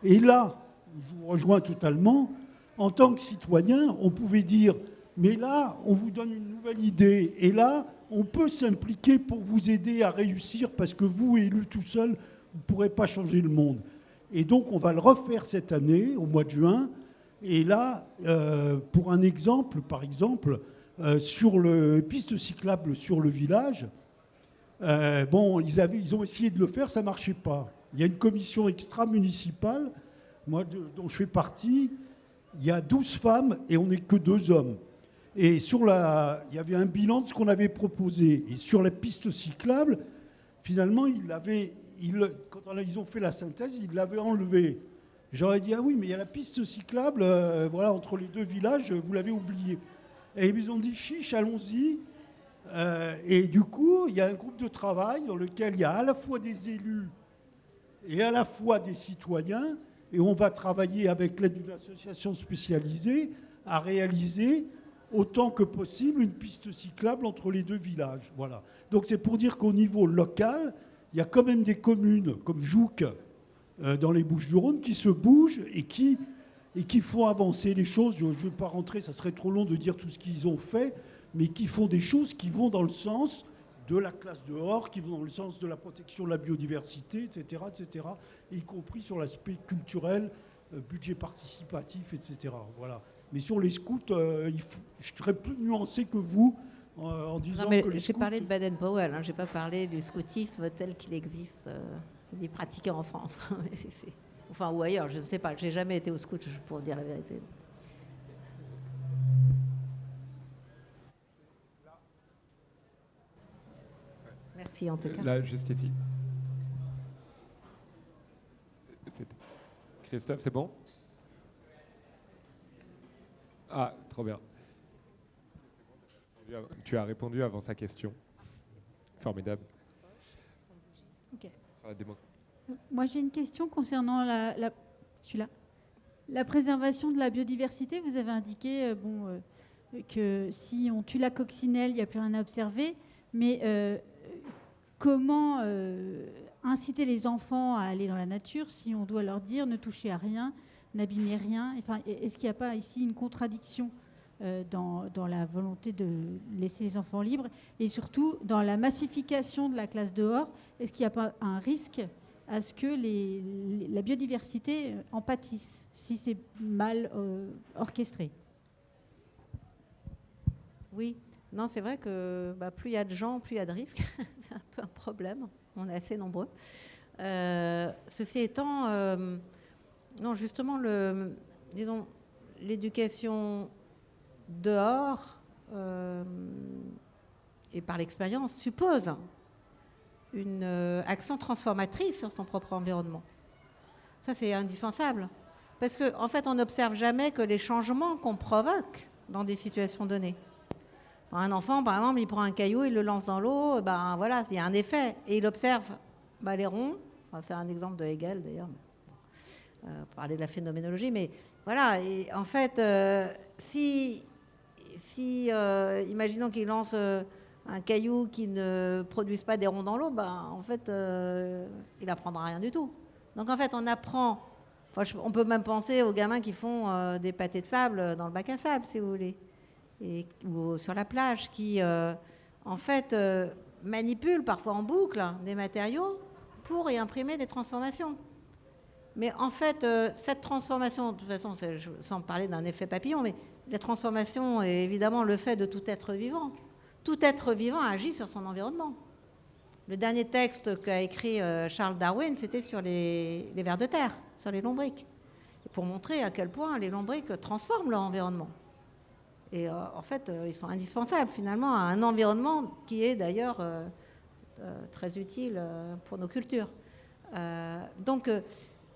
Et là, je vous rejoins totalement, en tant que citoyen, on pouvait dire... Mais là, on vous donne une nouvelle idée. Et là, on peut s'impliquer pour vous aider à réussir parce que vous, élus tout seul, vous ne pourrez pas changer le monde. Et donc, on va le refaire cette année, au mois de juin. Et là, pour un exemple, par exemple, sur les pistes cyclables sur le village, ils ont essayé de le faire, ça ne marchait pas. Il y a une commission extra-municipale, moi, dont je fais partie. Il y a 12 femmes et on n'est que 2 hommes. Et il y avait un bilan de ce qu'on avait proposé. Et sur la piste cyclable, finalement, quand ils ont fait la synthèse, ils l'avaient enlevé. J'aurais dit, ah oui, mais il y a la piste cyclable entre les 2 villages, vous l'avez oublié. Et ils ont dit, chiche, allons-y. Et du coup, il y a un groupe de travail dans lequel il y a à la fois des élus et à la fois des citoyens. Et on va travailler avec l'aide d'une association spécialisée à réaliser autant que possible une piste cyclable entre les 2 villages. Voilà. Donc c'est pour dire qu'au niveau local, il y a quand même des communes comme Jouques, dans les Bouches-du-Rhône, qui se bougent et qui font avancer les choses. Je ne vais pas rentrer, ça serait trop long de dire tout ce qu'ils ont fait, mais qui font des choses qui vont dans le sens de la classe dehors, qui vont dans le sens de la protection de la biodiversité, etc., etc., y compris sur l'aspect culturel, budget participatif, etc. Voilà. Mais sur les scouts, je serais plus nuancé que vous en disant que les scouts... J'ai parlé de Baden-Powell, je n'ai pas parlé du scoutisme tel qu'il existe, il est pratiqué en France. Enfin, ou ailleurs, je ne sais pas. Je n'ai jamais été au scout, pour dire la vérité. Merci en tout cas. Là, juste ici. Christophe, c'est bon? Ah, trop bien. Tu as répondu avant sa question. Formidable. Okay. Sur la démo. Moi, j'ai une question concernant la préservation de la biodiversité. Vous avez indiqué que si on tue la coccinelle, il n'y a plus rien à observer. Mais comment inciter les enfants à aller dans la nature si on doit leur dire ne touchez à rien, n'abîmez rien? Enfin, est-ce qu'il n'y a pas ici une contradiction dans la volonté de laisser les enfants libres et surtout dans la massification de la classe dehors? Est-ce qu'il n'y a pas un risque à ce que la biodiversité en pâtisse si c'est mal orchestré? Oui, non, c'est vrai que plus il y a de gens, plus il y a de risques. C'est un peu un problème. On est assez nombreux. Ceci étant, non, justement, disons, l'éducation dehors et par l'expérience suppose une action transformatrice sur son propre environnement. Ça, c'est indispensable. Parce qu'en fait, on n'observe jamais que les changements qu'on provoque dans des situations données. Un enfant, par exemple, il prend un caillou, il le lance dans l'eau, voilà, il y a un effet. Et il observe les ronds. Enfin, c'est un exemple de Hegel, d'ailleurs, pour parler de la phénoménologie. Mais voilà, et en fait, si imaginons qu'il lance un caillou qui ne produise pas des ronds dans l'eau, en fait, il n'apprendra rien du tout. Donc en fait, on apprend. On peut même penser aux gamins qui font des pâtés de sable dans le bac à sable, si vous voulez, ou sur la plage, qui en fait manipulent parfois en boucle des matériaux pour y imprimer des transformations. Mais en fait, cette transformation, de toute façon, sans parler d'un effet papillon, mais la transformation est évidemment le fait de tout être vivant. Tout être vivant agit sur son environnement. Le dernier texte qu'a écrit Charles Darwin, c'était sur les vers de terre, sur les lombrics, pour montrer à quel point les lombrics transforment leur environnement. Et en fait, ils sont indispensables finalement à un environnement qui est d'ailleurs très utile pour nos cultures. Donc,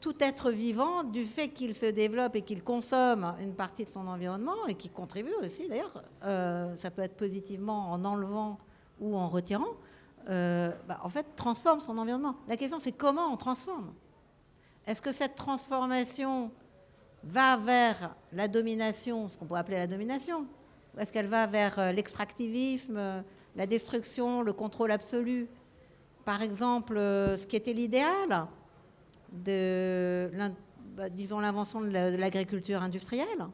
tout être vivant, du fait qu'il se développe et qu'il consomme une partie de son environnement, et qui contribue aussi d'ailleurs, ça peut être positivement en enlevant ou en retirant, en fait, transforme son environnement. La question, c'est comment on transforme. Est-ce que cette transformation va vers la domination, ce qu'on pourrait appeler la domination, ou est-ce qu'elle va vers l'extractivisme, la destruction, le contrôle absolu? Par exemple, ce qui était l'idéal de, disons, l'invention de l'agriculture industrielle,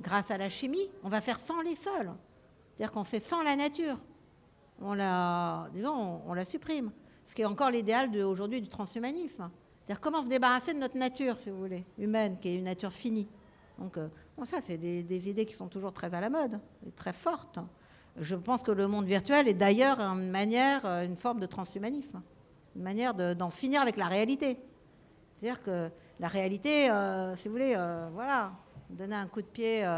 grâce à la chimie, on va faire sans les sols. C'est-à-dire qu'on fait sans la nature. On la supprime. Ce qui est encore l'idéal aujourd'hui du transhumanisme. C'est-à-dire comment se débarrasser de notre nature, si vous voulez, humaine, qui est une nature finie. Donc, ça, c'est des idées qui sont toujours très à la mode, et très fortes. Je pense que le monde virtuel est d'ailleurs une forme de transhumanisme, une manière d'en finir avec la réalité. C'est-à-dire que la réalité, si vous voulez, voilà, donner un coup de pied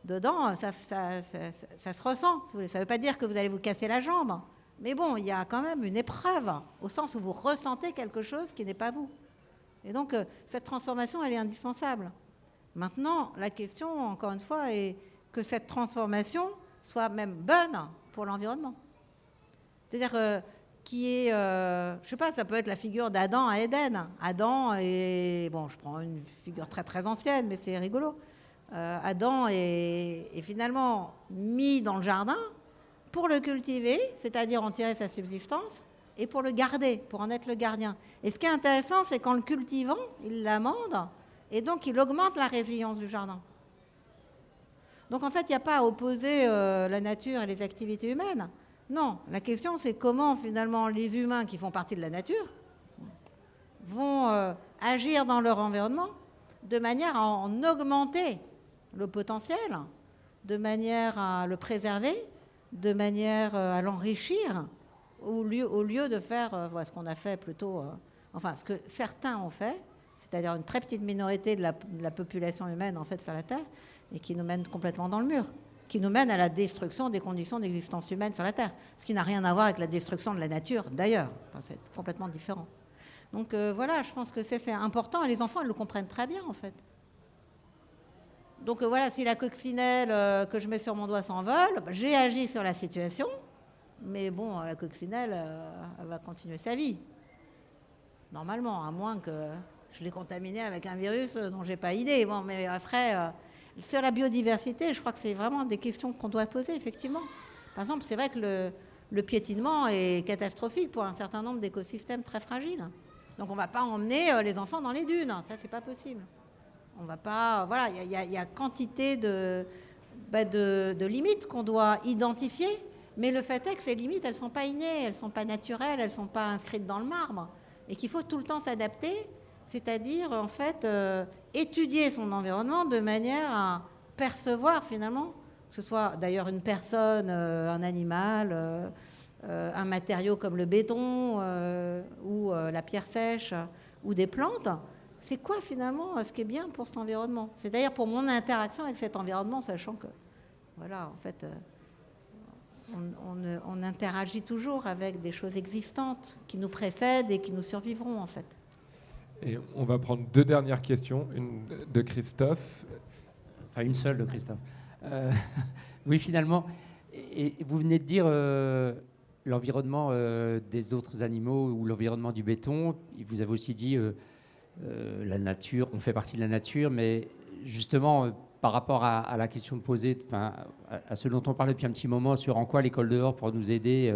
dedans, ça se ressent. Si vous voulez. Ça ne veut pas dire que vous allez vous casser la jambe. Mais bon, il y a quand même une épreuve, au sens où vous ressentez quelque chose qui n'est pas vous. Et donc, cette transformation, elle est indispensable. Maintenant, la question, encore une fois, est que cette transformation soit même bonne pour l'environnement. C'est-à-dire qui est, je ne sais pas, ça peut être la figure d'Adam à Éden. Adam est, bon, je prends une figure très très ancienne, mais c'est rigolo. Adam est finalement mis dans le jardin pour le cultiver, c'est-à-dire en tirer sa subsistance, et pour le garder, pour en être le gardien. Et ce qui est intéressant, c'est qu'en le cultivant, il l'amende, et donc il augmente la résilience du jardin. Donc en fait, il n'y a pas à opposer la nature et les activités humaines. Non, la question, c'est comment finalement les humains qui font partie de la nature vont agir dans leur environnement de manière à en augmenter le potentiel, de manière à le préserver, de manière à l'enrichir, au lieu de faire ce qu'on a fait plutôt, enfin ce que certains ont fait, c'est-à-dire une très petite minorité de la population humaine en fait sur la Terre, et qui nous mène complètement dans le mur, qui nous mène à la destruction des conditions d'existence humaine sur la Terre, ce qui n'a rien à voir avec la destruction de la nature d'ailleurs, enfin, c'est complètement différent. Donc voilà, je pense que c'est important, et les enfants ils le comprennent très bien en fait. Donc voilà, si la coccinelle que je mets sur mon doigt s'envole, j'ai agi sur la situation, mais bon, la coccinelle, elle va continuer sa vie. Normalement, à moins que je l'ai contaminée avec un virus dont je n'ai pas idée. Bon, mais après, sur la biodiversité, je crois que c'est vraiment des questions qu'on doit poser, effectivement. Par exemple, c'est vrai que le piétinement est catastrophique pour un certain nombre d'écosystèmes très fragiles. Donc on ne va pas emmener les enfants dans les dunes, ça, c'est pas possible. On va pas, voilà, il y a quantité de limites qu'on doit identifier, mais le fait est que ces limites, elles ne sont pas innées, elles ne sont pas naturelles, elles ne sont pas inscrites dans le marbre, et qu'il faut tout le temps s'adapter, c'est-à-dire en fait étudier son environnement de manière à percevoir finalement, que ce soit d'ailleurs une personne, un animal, un matériau comme le béton ou la pierre sèche ou des plantes. C'est quoi finalement ce qui est bien pour cet environnement? C'est-à-dire pour mon interaction avec cet environnement, sachant que, voilà, en fait, on interagit toujours avec des choses existantes qui nous précèdent et qui nous survivront, en fait. Et on va prendre deux dernières questions, une de Christophe. Enfin, une seule de Christophe. Oui, finalement, et vous venez de dire l'environnement des autres animaux ou l'environnement du béton. Vous avez aussi dit... la nature, on fait partie de la nature, mais justement, par rapport à la question posée, à ce dont on parle depuis un petit moment, sur en quoi l'école dehors pour nous aider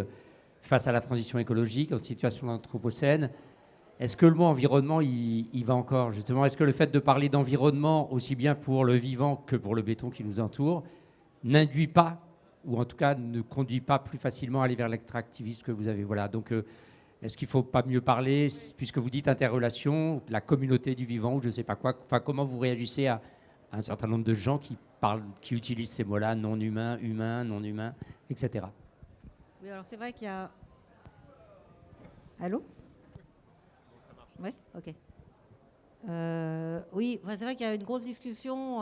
face à la transition écologique, en situation d'anthropocène. Est-ce que le mot environnement, il va encore, justement? Est-ce que le fait de parler d'environnement, aussi bien pour le vivant que pour le béton qui nous entoure, n'induit pas, ou en tout cas ne conduit pas plus facilement à aller vers l'extractivisme que vous avez? Voilà, donc est-ce qu'il ne faut pas mieux parler, puisque vous dites interrelation, la communauté du vivant, ou je ne sais pas quoi, enfin, comment vous réagissez à un certain nombre de gens qui utilisent ces mots-là, non humain, humain, non humain, etc. Oui, alors c'est vrai qu'il y a... Allô? Oui, ok. Oui, enfin, c'est vrai qu'il y a une grosse discussion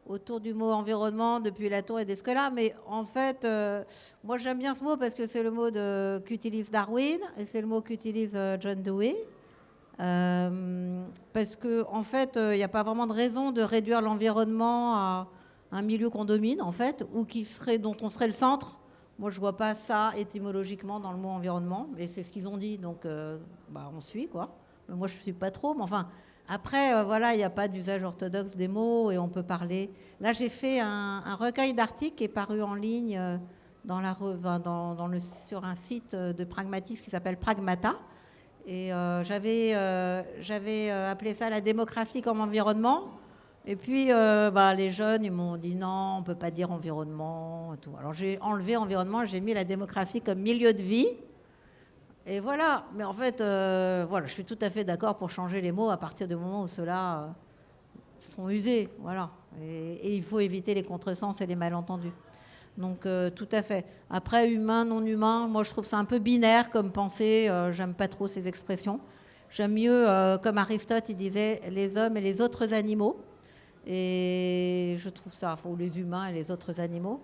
autour du mot environnement depuis la tour et des scolas, mais en fait, moi j'aime bien ce mot parce que c'est le mot qu'utilise Darwin et c'est le mot qu'utilise John Dewey. Parce qu'en en fait, il n'y a pas vraiment de raison de réduire l'environnement à un milieu qu'on domine, en fait, ou dont on serait le centre. Moi, je ne vois pas ça étymologiquement dans le mot environnement, mais c'est ce qu'ils ont dit, donc on suit, quoi. Mais moi, je ne suis pas trop, mais enfin, après, voilà, il n'y a pas d'usage orthodoxe des mots et on peut parler. Là, j'ai fait un recueil d'articles qui est paru en ligne sur un site de pragmatisme qui s'appelle Pragmata. Et j'avais appelé ça la démocratie comme environnement. Et puis, les jeunes, ils m'ont dit non, on ne peut pas dire environnement. Et tout. Alors, j'ai enlevé environnement, j'ai mis la démocratie comme milieu de vie. Et voilà. Mais en fait, je suis tout à fait d'accord pour changer les mots à partir du moment où ceux-là sont usés. Voilà. Et il faut éviter les contresens et les malentendus. Donc, tout à fait. Après, humain, non humain, moi, je trouve ça un peu binaire comme pensée. J'aime pas trop ces expressions. J'aime mieux, comme Aristote, il disait, les hommes et les autres animaux. Et je trouve ça, ou les humains et les autres animaux.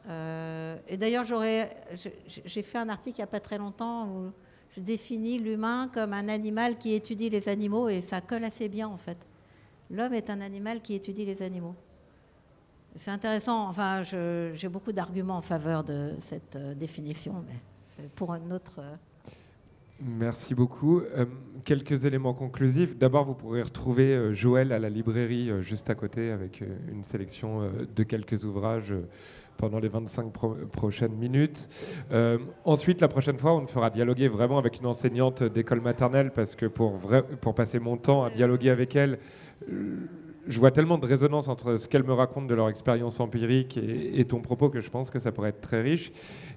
Et d'ailleurs, j'ai fait un article il n'y a pas très longtemps où je définis l'humain comme un animal qui étudie les animaux, et ça colle assez bien, en fait. L'homme est un animal qui étudie les animaux. C'est intéressant. Enfin, j'ai beaucoup d'arguments en faveur de cette définition, mais c'est pour un autre... Merci beaucoup. Quelques éléments conclusifs. D'abord, vous pourrez retrouver Joël à la librairie juste à côté avec une sélection de quelques ouvrages pendant les 25 prochaines minutes. Ensuite, la prochaine fois, on me fera dialoguer vraiment avec une enseignante d'école maternelle parce que pour passer mon temps à dialoguer avec elle, je vois tellement de résonance entre ce qu'elle me raconte de leur expérience empirique et ton propos que je pense que ça pourrait être très riche.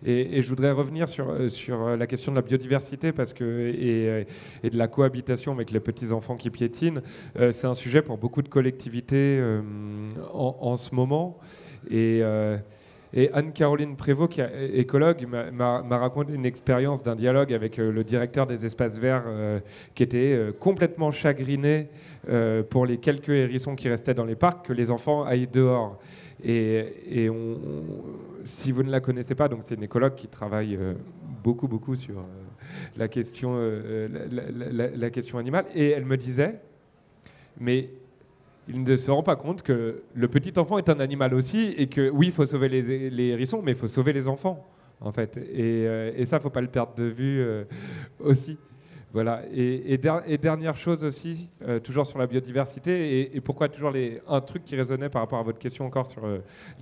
Et je voudrais revenir sur la question de la biodiversité et de la cohabitation avec les petits-enfants qui piétinent. C'est un sujet pour beaucoup de collectivités en ce moment. Et Anne-Caroline Prévost, qui est écologue, m'a raconté une expérience d'un dialogue avec le directeur des espaces verts qui était complètement chagriné pour les quelques hérissons qui restaient dans les parcs, que les enfants aillent dehors. Et si vous ne la connaissez pas, donc c'est une écologue qui travaille beaucoup sur la question animale. Et elle me disait, mais il ne se rend pas compte que le petit enfant est un animal aussi et que oui, il faut sauver les hérissons, mais il faut sauver les enfants, en fait. Et ça, il ne faut pas le perdre de vue aussi. Voilà. Et dernière chose aussi, toujours sur la biodiversité, et pourquoi toujours un truc qui résonnait par rapport à votre question encore sur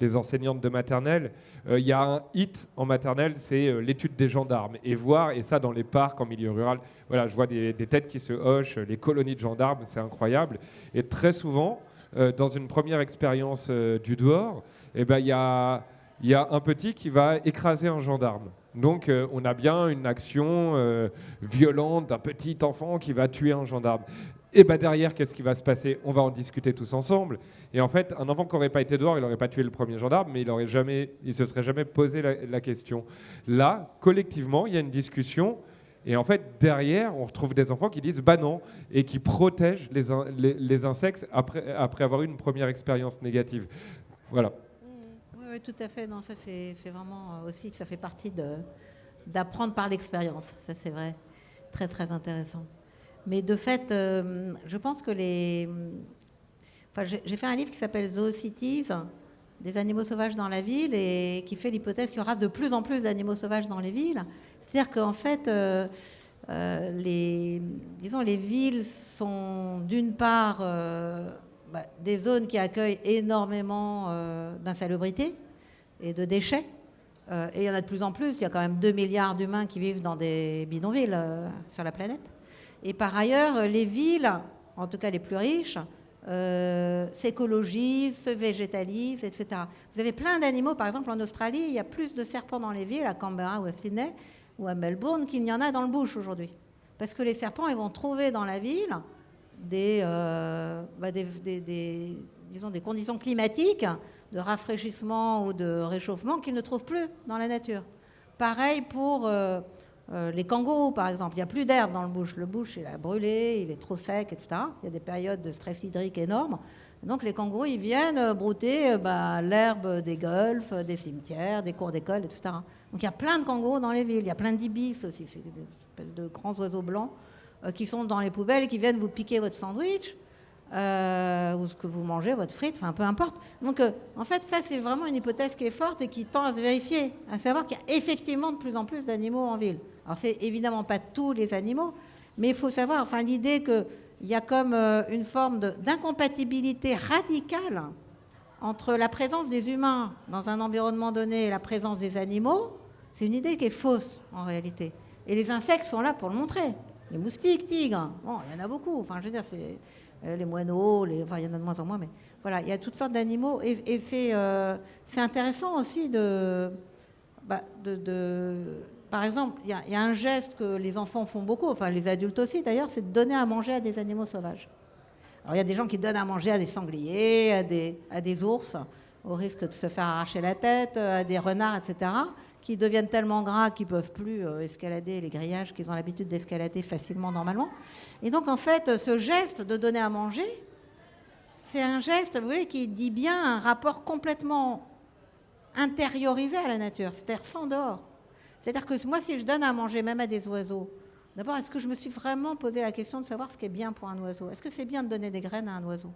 les enseignantes de maternelle. Il y a un hit en maternelle, c'est l'étude des gendarmes. Et ça dans les parcs, en milieu rural, voilà, je vois des têtes qui se hochent, les colonies de gendarmes, c'est incroyable. Et très souvent, dans une première expérience du dehors, il y a un petit qui va écraser un gendarme. Donc on a bien une action violente d'un petit enfant qui va tuer un gendarme. Et derrière, qu'est-ce qui va se passer? On va en discuter tous ensemble. Et en fait, un enfant qui n'aurait pas été dehors, il n'aurait pas tué le premier gendarme, mais il ne se serait jamais posé la question. Là, collectivement, il y a une discussion. Et en fait, derrière, on retrouve des enfants qui disent « bah non » et qui protègent les insectes après avoir eu une première expérience négative. Voilà. Oui, tout à fait. Non, ça, c'est vraiment aussi que ça fait partie d'apprendre par l'expérience. Ça, c'est vrai. Très, très intéressant. Mais de fait, je pense que j'ai fait un livre qui s'appelle Zoocities, des animaux sauvages dans la ville, et qui fait l'hypothèse qu'il y aura de plus en plus d'animaux sauvages dans les villes. C'est-à-dire qu'en fait, les villes sont d'une part des zones qui accueillent énormément d'insalubrité et de déchets. Et il y en a de plus en plus. Il y a quand même 2 milliards d'humains qui vivent dans des bidonvilles sur la planète. Et par ailleurs, les villes, en tout cas les plus riches, s'écologisent, se végétalisent, etc. Vous avez plein d'animaux. Par exemple, en Australie, il y a plus de serpents dans les villes, à Canberra ou à Sydney ou à Melbourne, qu'il n'y en a dans le bush aujourd'hui. Parce que les serpents, ils vont trouver dans la ville des conditions climatiques de rafraîchissement ou de réchauffement qu'ils ne trouvent plus dans la nature. Pareil pour les kangourous, par exemple. Il n'y a plus d'herbe dans le bush. Le bush, il a brûlé, il est trop sec, etc. Il y a des périodes de stress hydrique énormes. Donc les kangourous, ils viennent brouter l'herbe des golfs, des cimetières, des cours d'école, etc. Donc il y a plein de kangourous dans les villes. Il y a plein d'ibis aussi, c'est des espèces de grands oiseaux blancs qui sont dans les poubelles et qui viennent vous piquer votre sandwich ou ce que vous mangez, votre frite, enfin peu importe. Donc en fait, ça c'est vraiment une hypothèse qui est forte et qui tend à se vérifier, à savoir qu'il y a effectivement de plus en plus d'animaux en ville. Alors c'est évidemment pas tous les animaux, mais il faut savoir, enfin l'idée qu'il y a comme une forme d'incompatibilité radicale entre la présence des humains dans un environnement donné et la présence des animaux, c'est une idée qui est fausse en réalité. Et les insectes sont là pour le montrer. Les moustiques, tigres, bon, il y en a beaucoup. Enfin, je veux dire, c'est les moineaux, enfin, il y en a de moins en moins, mais voilà, il y a toutes sortes d'animaux. Et c'est intéressant aussi par exemple, il y a un geste que les enfants font beaucoup, enfin les adultes aussi d'ailleurs, c'est de donner à manger à des animaux sauvages. Alors il y a des gens qui donnent à manger à des sangliers, à des ours, au risque de se faire arracher la tête, à des renards, etc., qui deviennent tellement gras qu'ils ne peuvent plus escalader les grillages qu'ils ont l'habitude d'escalader facilement normalement. Et donc en fait, ce geste de donner à manger, c'est un geste, vous voyez, qui dit bien un rapport complètement intériorisé à la nature, c'est-à-dire sans dehors. C'est-à-dire que moi, si je donne à manger même à des oiseaux, d'abord, est-ce que je me suis vraiment posé la question de savoir ce qui est bien pour un oiseau? Est-ce que c'est bien de donner des graines à un oiseau?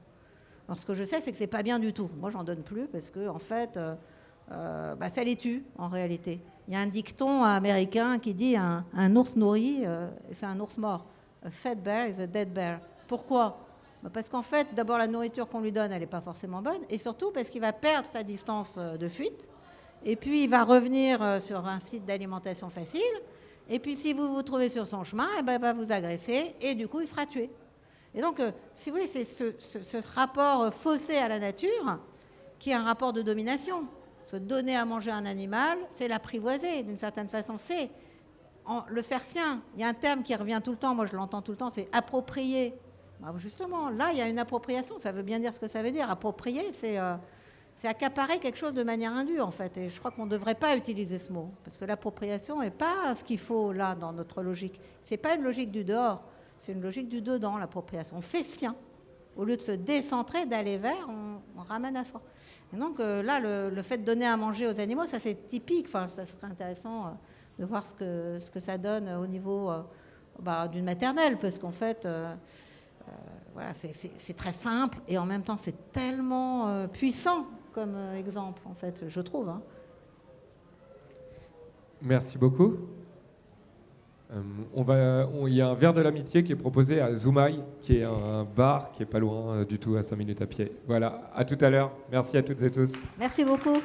Alors, ce que je sais, c'est que c'est pas bien du tout. Moi, j'en donne plus parce que, en fait, ça les tue, en réalité. Il y a un dicton américain qui dit un ours nourri, c'est un ours mort. A fed bear is a dead bear. Pourquoi? Parce qu'en fait, d'abord, la nourriture qu'on lui donne, elle n'est pas forcément bonne, et surtout parce qu'il va perdre sa distance de fuite. Et puis, il va revenir sur un site d'alimentation facile. Et puis, si vous vous trouvez sur son chemin, il va vous agresser. Et du coup, il sera tué. Et donc, si vous voulez, c'est ce rapport faussé à la nature qui est un rapport de domination. Parce que donner à manger à un animal, c'est l'apprivoiser. D'une certaine façon, c'est le faire sien. Il y a un terme qui revient tout le temps. Moi, je l'entends tout le temps. C'est approprier. Justement, là, il y a une appropriation. Ça veut bien dire ce que ça veut dire. Approprier, c'est accaparer quelque chose de manière indue, en fait. Et je crois qu'on ne devrait pas utiliser ce mot. Parce que l'appropriation n'est pas ce qu'il faut, là, dans notre logique. Ce n'est pas une logique du dehors. C'est une logique du dedans, l'appropriation. On fait sien. Au lieu de se décentrer, d'aller vers, on ramène à soi. Et donc, là, le fait de donner à manger aux animaux, ça, c'est typique. Enfin, ça serait intéressant de voir ce que ça donne au niveau d'une maternelle. Parce qu'en fait... voilà, c'est très simple et en même temps c'est tellement puissant comme exemple, en fait, je trouve. Merci beaucoup. Il y a un verre de l'amitié qui est proposé à Zoumaï, qui est un bar qui est pas loin du tout, à 5 minutes à pied. Voilà, à tout à l'heure. Merci à toutes et tous. Merci beaucoup.